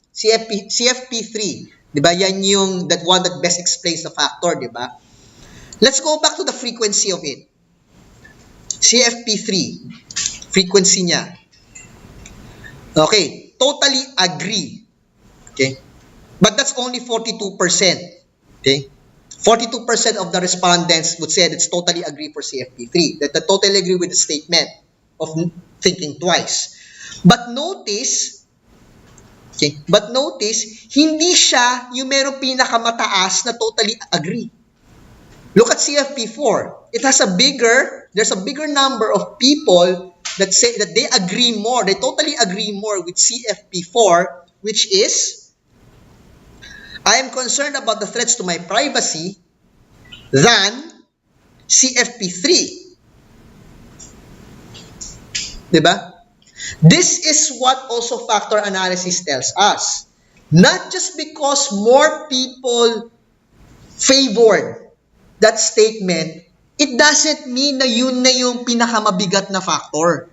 CFP 3. 'Di ba? Yan yung that one that best explains the factor, 'di ba? Let's go back to the frequency of it. CFP 3. Frequency niya. Okay, totally agree. Okay? But that's only 42%. Okay? 42% of the respondents would say that it's totally agree for CFP3. That they totally agree with the statement of thinking twice. But notice, hindi siya yung merong pinakamataas na totally agree. Look at CFP4. There's a bigger number of people that say that they agree more, they totally agree more with CFP4, which is, I am concerned about the threats to my privacy than CFP3. Diba? This is what also factor analysis tells us. Not just because more people favored that statement, it doesn't mean na yun na yung pinakamabigat na factor.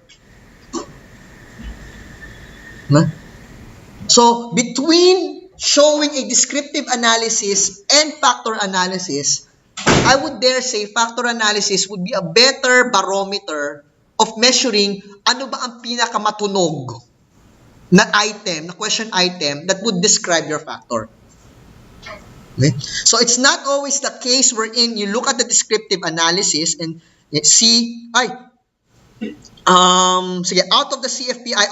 So, between showing a descriptive analysis and factor analysis, I would dare say factor analysis would be a better barometer of measuring ano ba ang pinakamatunog na item, na question item that would describe your factor. Okay? So it's not always the case wherein you look at the descriptive analysis and see, Sige, out of the CFPI,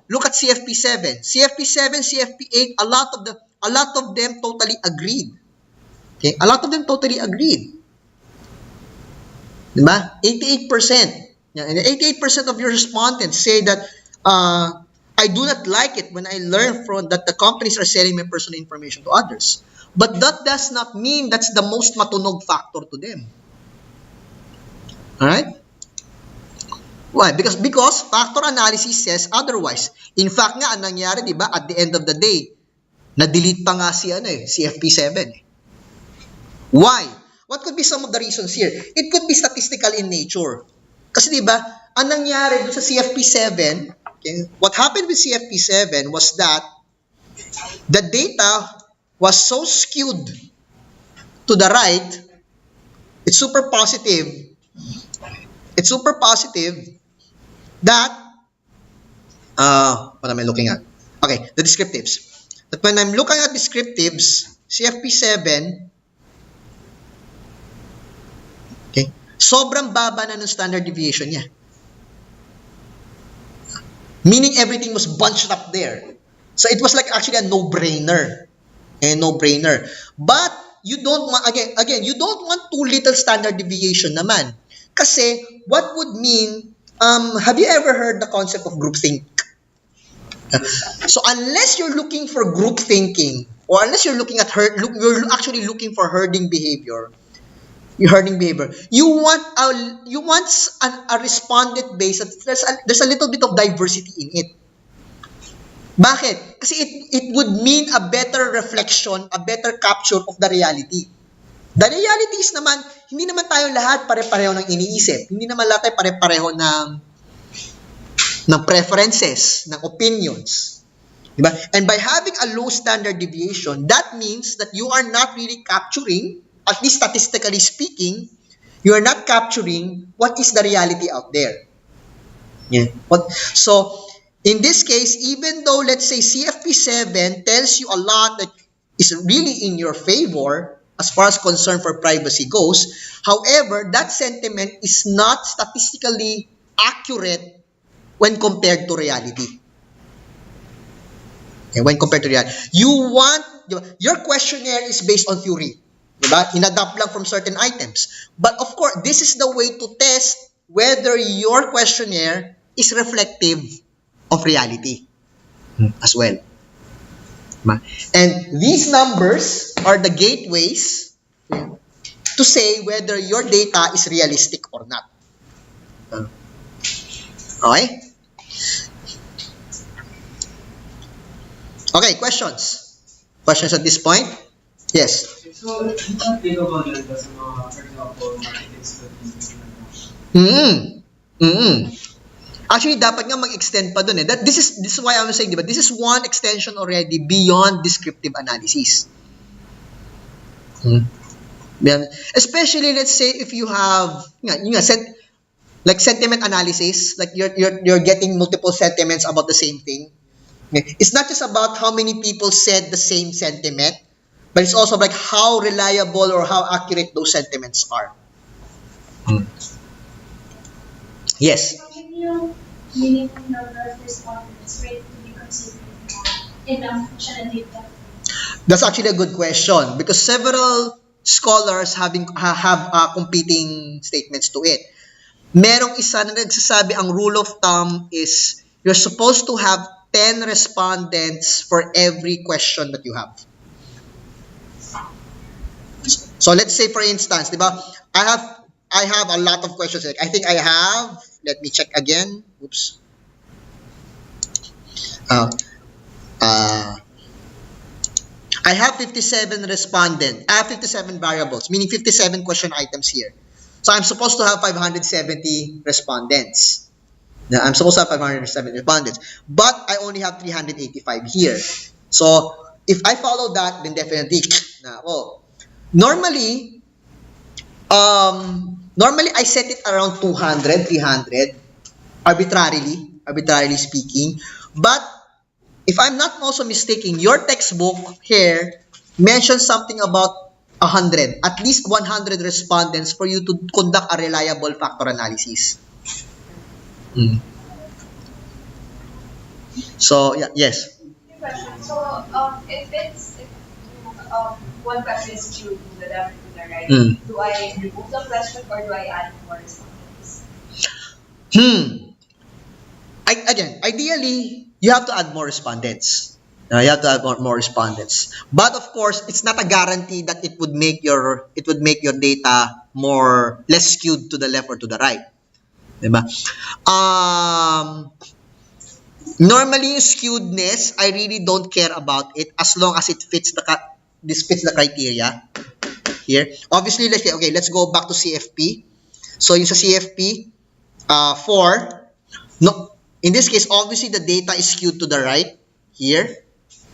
look at CFP7. CFP7, CFP8, a lot of them totally agreed. Okay? A lot of them totally agreed. Diba? 88%. Yeah, and 88% of your respondents say that I do not like it when I learn from that the companies are selling my personal information to others. But that does not mean that's the most matunog factor to them. Alright? Why? Because factor analysis says otherwise. In fact nga, ang nangyari, di ba, at the end of the day, na-delete pa nga si FP7. Why? What could be some of the reasons here? It could be statistical in nature. Kasi di ba, ang nangyari dun sa CFP7, okay, what happened with CFP7 was that the data was so skewed to the right, it's super positive that, what am I looking at? Okay, the descriptives. But when I'm looking at descriptives, CFP7, okay, sobrang baba na ng standard deviation niya. Meaning everything was bunched up there. So it was like actually a no-brainer. But you don't want, again, you don't want too little standard deviation naman. Kasi what would mean, have you ever heard the concept of groupthink? So unless you're looking for group thinking, or unless you're looking at you're actually looking for herding behavior. You want a respondent base that there's a little bit of diversity in it. Bakit? Kasi it would mean a better reflection, a better capture of the reality. The reality is naman, hindi naman tayo lahat pare-pareho ng iniisip. Hindi naman lahat tayo pare-pareho ng preferences, ng opinions. Diba? And by having a low standard deviation, that means that you are not really capturing, at least statistically speaking, you are not capturing what is the reality out there. Yeah. So, in this case, even though, let's say, CFP7 tells you a lot that is really in your favor, as far as concern for privacy goes, however, that sentiment is not statistically accurate when compared to reality. Okay, when compared to reality. Your questionnaire is based on theory. Diba? Inadapt lang from certain items. But of course, this is the way to test whether your questionnaire is reflective of reality as well. And these numbers are the gateways to say whether your data is realistic or not. Okay? Okay, questions? Questions at this point? Yes. So, you can think about it as for example, marketing strategies. Actually, dapat nga mag-extend pa dun eh. This is why I'm saying, diba? This is one extension already beyond descriptive analysis. Especially, let's say, if you have, like sentiment analysis, like you're getting multiple sentiments about the same thing. It's not just about how many people said the same sentiment, but it's also like how reliable or how accurate those sentiments are. Yes. Yung minimum number of respondents ready to be considered ilang siya na data? That's actually a good question because several scholars have competing statements to it. Merong isa na nagsasabi ang rule of thumb is you're supposed to have 10 respondents for every question that you have. So let's say for instance, diba, I have a lot of questions. I think I have, let me check again. Oops. I have 57 respondents. I have 57 variables, meaning 57 question items here. So I'm supposed to have 570 respondents. Now, I'm supposed to have 570 respondents. But I only have 385 here. So if I follow that, then definitely, normally I set it around 200, 300, arbitrarily speaking. But if I'm not also mistaken, your textbook here mentions something about 100, at least 100 respondents for you to conduct a reliable factor analysis. Mm. So, yeah, yes. Question. So, if one question is skewed to the left and to the right, Mm. do I remove the question or do I add more responses? Again, ideally, you have to add more respondents. You have to add more respondents. But of course, it's not a guarantee that it would make your data more less skewed to the left or to the right. Diba? Normally, yung skewedness, I really don't care about it as long as this fits the criteria here. Obviously, let's go back to CFP. So, yung sa CFP, 4, no, in this case, obviously the data is skewed to the right here.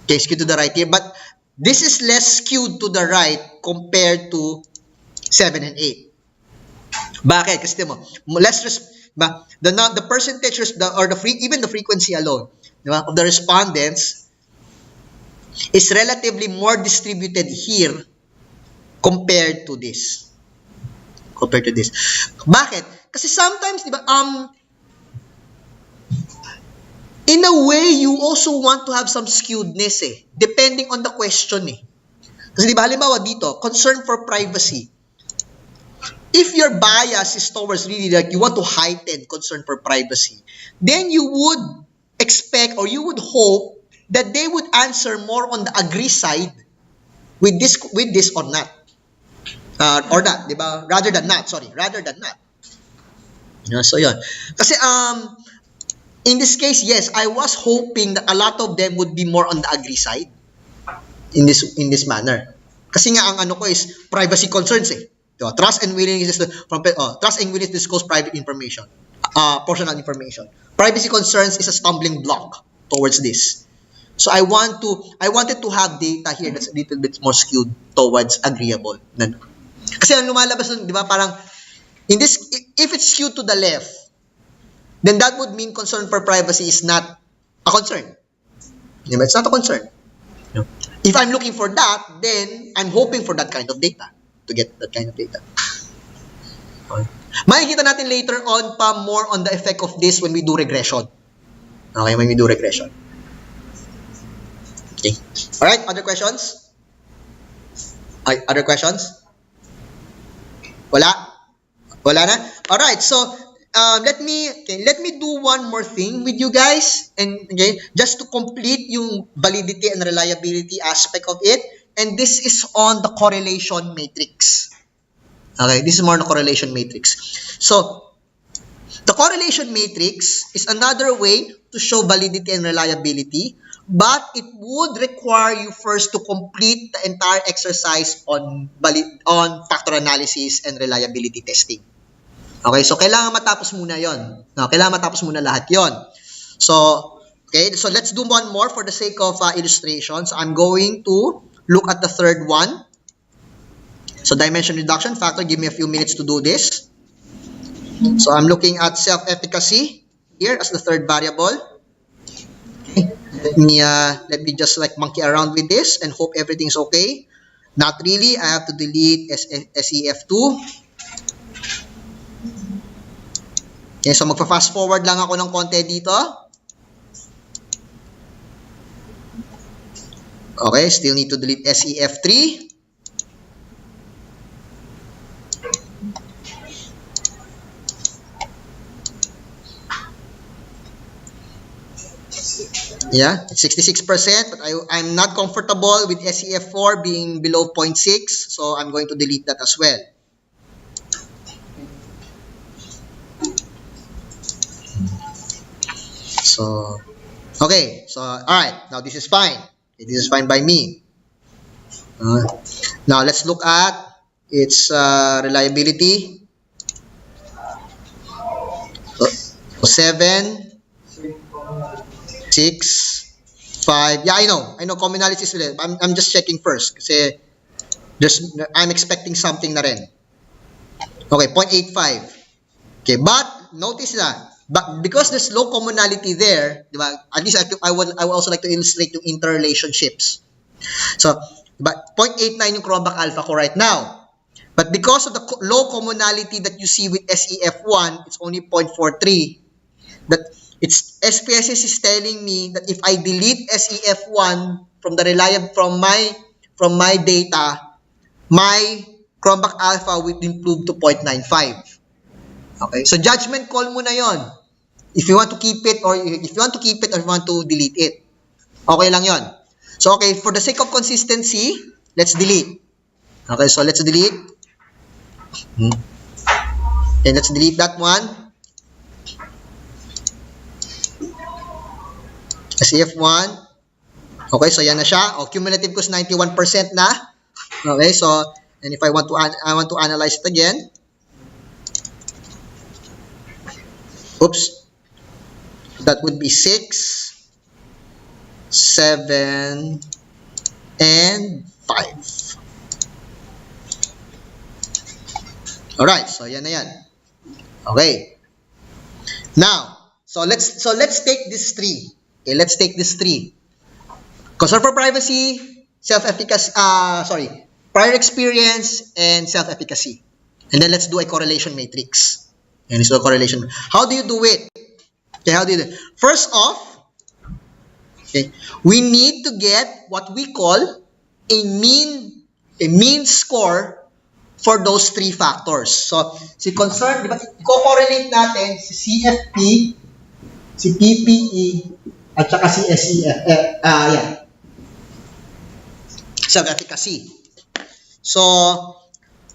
Okay, skewed to the right here, but this is less skewed to the right compared to 7 and 8. Bakit? Kasi mo, the percentage or even the frequency alone, diba, of the respondents is relatively more distributed here compared to this. Bakit? Kasi sometimes, diba, in a way, you also want to have some skewedness depending on the question Kasi diba, halimbawa dito, concern for privacy. If your bias is towards really like you want to heighten concern for privacy, then you would expect or you would hope that they would answer more on the agree side with this or not. Or not, diba? Rather than not. So yun. Kasi in this case, yes, I was hoping that a lot of them would be more on the agree side in this manner. Kasi nga ang ano ko is privacy concerns Diba? Trust and willingness to disclose private information, personal information. Privacy concerns is a stumbling block towards this. So I wanted to have data here that's a little bit more skewed towards agreeable. Kasi ang lumalabas nun, di ba, parang if it's skewed to the left, then that would mean concern for privacy is not a concern. Diba? It's not a concern. If I'm looking for that, then I'm hoping for that kind of data. To get that kind of data. Okay. Makikita natin later on pa more on the effect of this when we do regression. Okay, when we do regression. Okay. Alright, other questions? Other questions? Wala na? Alright, so let me do one more thing with you guys, and okay, just to complete yung validity and reliability aspect of it. And this is on the correlation matrix. Okay, this is more on the correlation matrix. So, the correlation matrix is another way to show validity and reliability, but it would require you first to complete the entire exercise on factor analysis and reliability testing. Okay, so kailangan matapos muna yon. No, kailangan matapos muna lahat yon. So, okay, so let's do one more for the sake of illustrations. I'm going to look at the third one. So dimension reduction factor, give me a few minutes to do this. So I'm looking at self-efficacy here as the third variable. Okay. Let me just like monkey around with this and hope everything's okay. Not really. I have to delete SEF2. Okay, so magpa-fast forward lang ako ng konti dito. Okay, still need to delete SEF3. Yeah, it's 66%, but I'm not comfortable with SEF4 being below 0.6, so I'm going to delete that as well. So, okay, so alright, now this is fine. Okay, this is fine by me. Now let's look at its reliability. So 7, 6, 5. Yeah, I know common analysis ulit. I'm just checking first kasi I'm expecting something na rin. Okay, 0.85. Okay, but notice but because there's low commonality there, diba, at least I would also like to illustrate yung interrelationships. So, but 0.89 yung chromback alpha ko right now. But because of the low commonality that you see with SEF1, it's only 0.43. that it's SPSS is telling me that if I delete SEF1 from the from my data, my Chromebook alpha will improve to 0.95. Okay? So judgment call mo na 'yon. If you want to keep it or if you want to keep it or you want to delete it. Okay lang 'yon. So okay, for the sake of consistency, let's delete. Okay, so let's delete. And let's delete that one. SEF1. Okay, so yan na siya. O, cumulative ko is 91% na. Okay, so, and if I want to analyze it again. Oops. That would be 6, 7, and 5. Alright, so yan na yan. Okay. Now, so let's take this 3. Okay, let's take this 3. Concern for privacy, self-efficacy, prior experience, and self-efficacy. And then let's do a correlation matrix. And let's do a correlation. How do you do it? Okay, how do you do it? First off, okay, we need to get what we call a mean score for those 3 factors. So, si concern, di ba, i-correlate natin si CFP, si PPE, at saka si self-efficacy. So,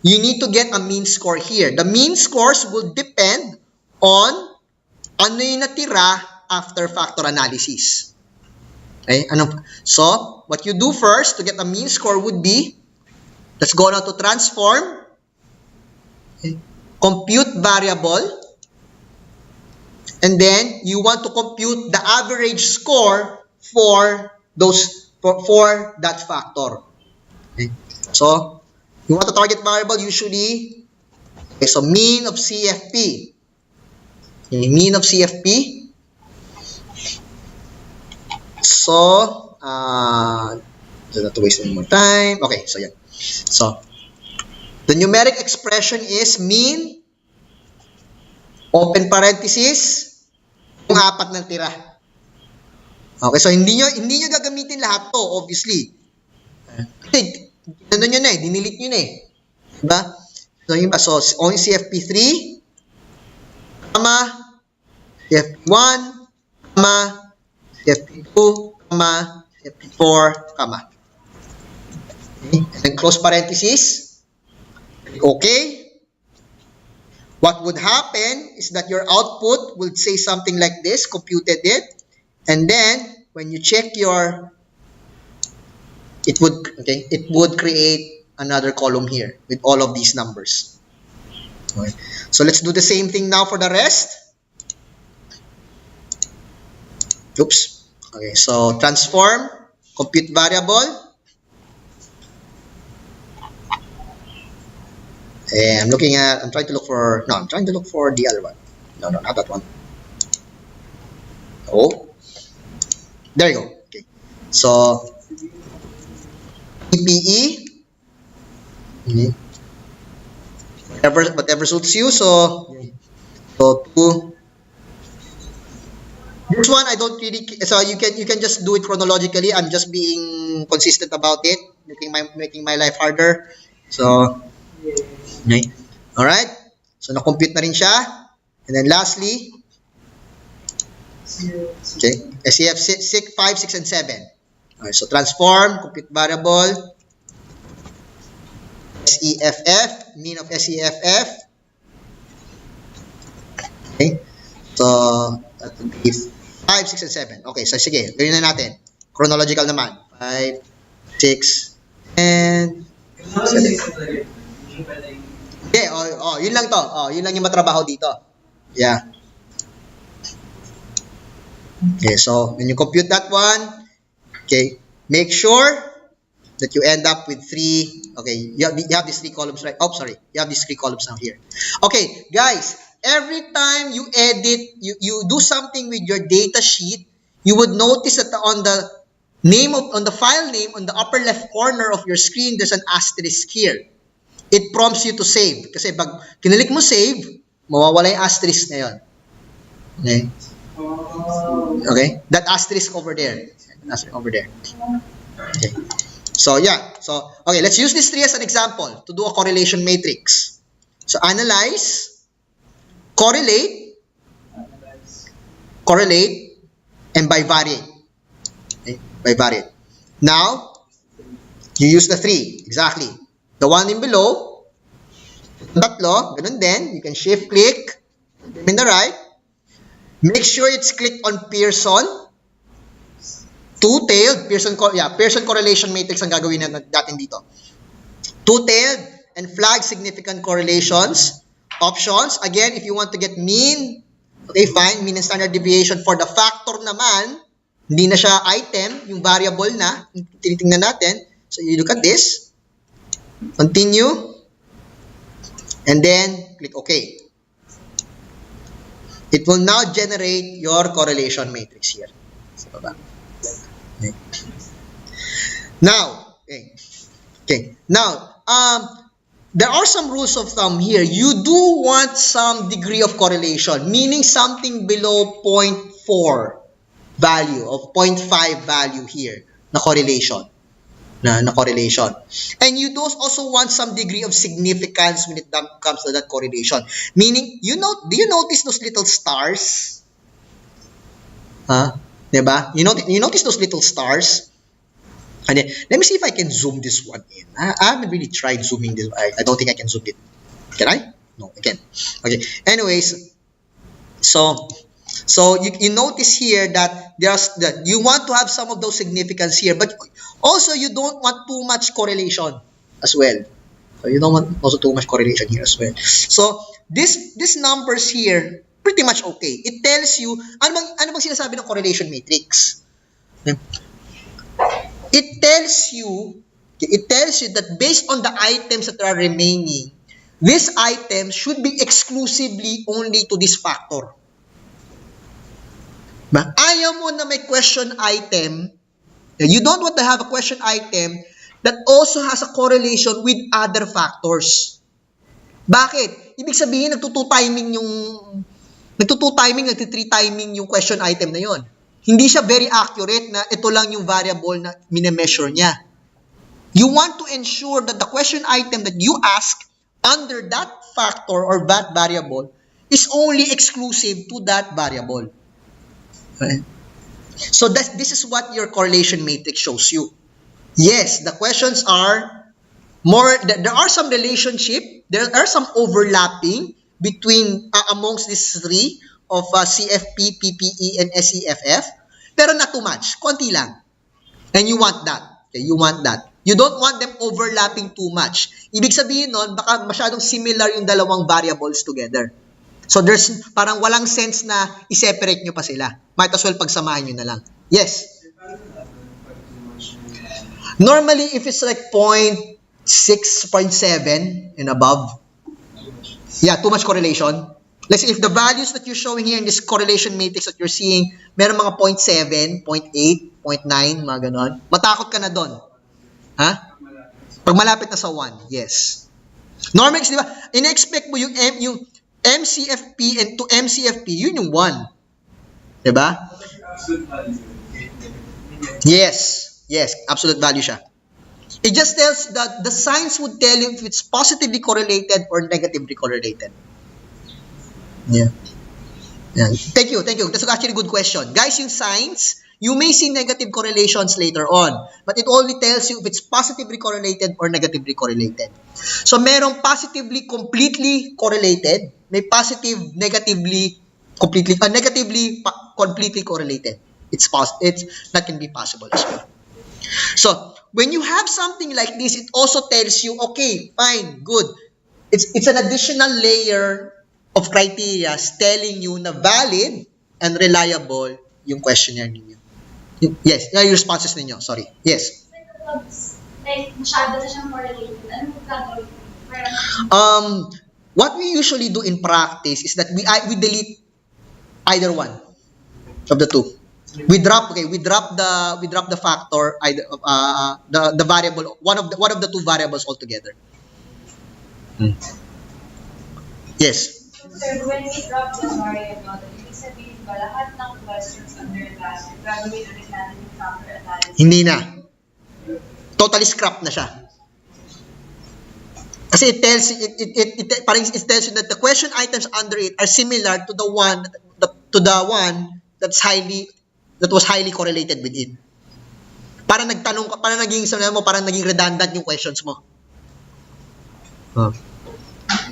you need to get a mean score here. The mean scores will depend on ano yung natira after factor analysis. Okay? So, what you do first to get a mean score would be, let's go now to transform, okay, compute variable, and then you want to compute the average score for that factor. Okay. So, you want to target variable usually, okay, so mean of CFP. Okay, mean of CFP. So, don't have to waste any more time. Okay, so yeah. So, the numeric expression is mean, open parenthesis, yung 4 ng tira. Okay, so hindi nyo gagamitin lahat to, obviously. Kasi, ano nyo na dinilit nyo na Diba? So, only CFP3, CFP1, CFP2, CFP4, Okay, and then close parenthesis. Okay. What would happen is that your output would say something like this, computed it, and then when you check it would create another column here with all of these numbers. Okay. So let's do the same thing now for the rest. Oops. Okay, so transform, compute variable. And I'm trying to look for the other one. No, not that one. Oh, there you go. Okay, so PPE, whatever suits you. So this one I don't really. So you can just do it chronologically. I'm just being consistent about it, making my life harder. So. Okay. Alright? So, na-compute na rin siya. And then lastly, okay, SEF 6, 5, 6, and 7. Okay, so, transform, compute variable, SEFF, mean of SEFF. Okay. So, that would be 5, 6, and 7. Okay, so sige, gawin na natin. Chronological naman. 5, 6, and 7. Okay, yun lang to. Yun lang yung matrabaho dito. Yeah. Okay, so when you compute that one, okay, make sure that you end up with 3. Okay, you have these 3 columns, right? Oh, sorry. You have these 3 columns now here. Okay, guys, every time you edit, you do something with your data sheet, you would notice that on the file name on the upper left corner of your screen, there's an asterisk here. It prompts you to save. Kasi pag kinilik mo save, mawawala yung asterisk na yun. Okay? Okay? That asterisk over there. Asterisk over there. Okay. So, yeah. So, okay, let's use these three as an example to do a correlation matrix. So, analyze, correlate, and bivariate. Okay? Bivariate. Now, you use the three. Exactly. The one in below, tatlo, ganun din. You can shift click, in the right. Make sure it's clicked on Pearson. Two-tailed, Pearson correlation matrix ang gagawin natin dito. Two-tailed and flag significant correlations. Options, again, if you want to get mean, okay, fine, mean and standard deviation. For the factor naman, hindi na siya item, yung variable na, tinitingnan natin. So, you look at this. Continue. And then, click OK. It will now generate your correlation matrix here. Sa baba. Okay. Now, Now, there are some rules of thumb here. You do want some degree of correlation, meaning something below 0.4 value of 0.5 value here na correlation. Na correlation. And you do also want some degree of significance when it comes to that correlation. Meaning, do you notice those little stars? Diba? You notice those little stars? And then, let me see if I can zoom this one in. I haven't really tried zooming this. I don't think I can zoom it. Can I? No, I can't. Okay. Anyways, so you notice here that you want to have some of those significance here, but also you don't want too much correlation as well. So you don't want also too much correlation here as well. So these numbers here, pretty much okay. It tells you, ano bang sinasabi ng correlation matrix? Okay. It tells you that based on the items that are remaining, this item should be exclusively only to this factor. Ayaw mo na may question item, you don't want to have a question item that also has a correlation with other factors. Bakit? Ibig sabihin, nagti-3 timing yung question item na yon. Hindi siya very accurate na ito lang yung variable na minemeasure niya. You want to ensure that the question item that you ask under that factor or that variable is only exclusive to that variable. Okay. So this is what your correlation matrix shows you. Yes, the questions are more, there are some relationship, there are some overlapping between amongst these three of CFP, PPE, and SEFF, pero not too much, konti lang. And you want that. Okay, you want that. You don't want them overlapping too much. Ibig sabihin nun, baka masyadong similar yung dalawang variables together. So there's parang walang sense na i-separate nyo pa sila. Might as well pagsamahan nyo na lang. Yes? Normally, if it's like 0.6, 0.7 and above, yeah, too much correlation. Let's say if the values that you're showing here in this correlation matrix that you're seeing, meron mga 0.7, 0.8, 0.9, mga ganon, matakot ka na doon. Ha? Pag malapit na sa 1, yes. Normally, di ba, in-expect mo yung MCFP and to MCFP, yun yung 1. Di ba? Yes. Yes, absolute value siya. It just tells that the signs would tell you if it's positively correlated or negatively correlated. Yeah. Thank you. That's actually a good question. Guys, yung signs, you may see negative correlations later on, but it only tells you if it's positively correlated or negatively correlated. So, merong positively completely correlated, may positive negatively completely, negatively completely correlated. That can be possible as well. So, when you have something like this, it also tells you, okay, fine, good. It's an additional layer of criteria telling you na valid and reliable yung questionnaire ninyo. Yes, yung responses ninyo. Sorry. Yes. Like, masyado na siyang correlated. Ano gagawin? What we usually do in practice is that we delete either one of the two. We drop the factor, either the variable, one of the two variables altogether. So Yes. when we drop the variable, ibig sabihin ba ba, lahat ng questions under that, gagawin ulit natin yung factor analysis? Hindi na. Totally scrap na siya. Kasi it tells you that the question items under it are similar to the one that was highly correlated with it. Parang nagtanong ka, parang naging redundant yung questions mo.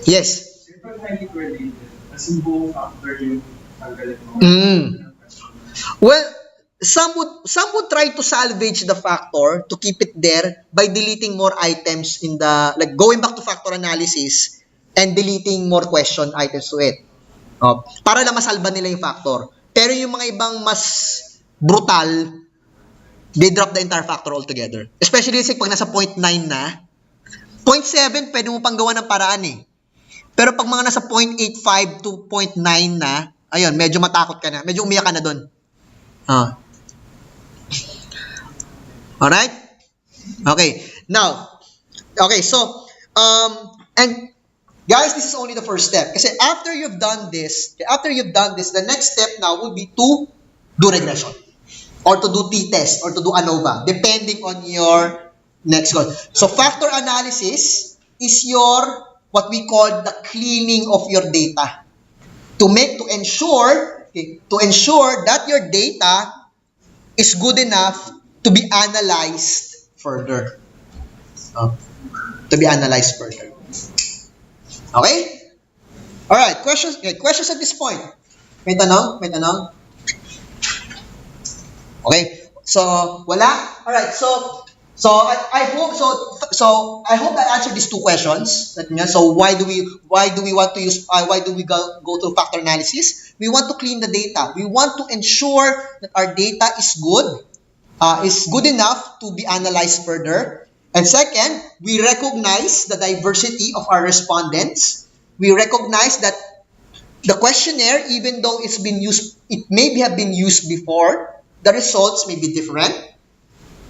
Yes. Kapag highly correlated, as in buong factor yung tanggalin mo. Well, some would try to salvage the factor to keep it there by deleting more items in the, like going back to factor analysis and deleting more question items to it. Para na masalba nila yung factor. Pero yung mga ibang mas brutal, they drop the entire factor altogether. Especially pag nasa 0.9 na, 0.7 pwede mo pang gawa ng paraan eh. Pero pag mga nasa 0.85 to 0.9 na, ayun, medyo matakot ka na. Medyo umiyak ka na doon. Alright? Okay. Now, okay, so, and guys, this is only the first step. Kasi after you've done this, the next step now would be to do regression. Or to do t-test, or to do ANOVA, depending on your next goal. So, factor analysis is what we call the cleaning of your data. To ensure that your data is good enough to be analyzed further. Okay? Alright, questions at this point? May tanong? Okay. So, wala? Alright, so I hope I answered these two questions. So why do we go through factor analysis? We want to clean the data. We want to ensure that our data is good enough to be analyzed further. And second, we recognize the diversity of our respondents. We recognize that the questionnaire, even though it may have been used before, the results may be different.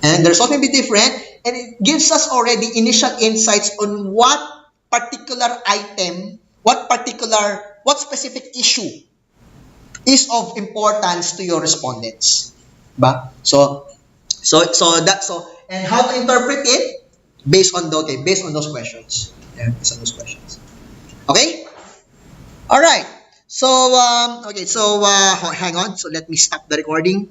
And the result may be different, and it gives us already initial insights on what particular item, what specific issue is of importance to your respondents. Ba? And how to interpret it based on those questions. Yeah, based on those questions. Okay? All right. So hang on. So let me stop the recording.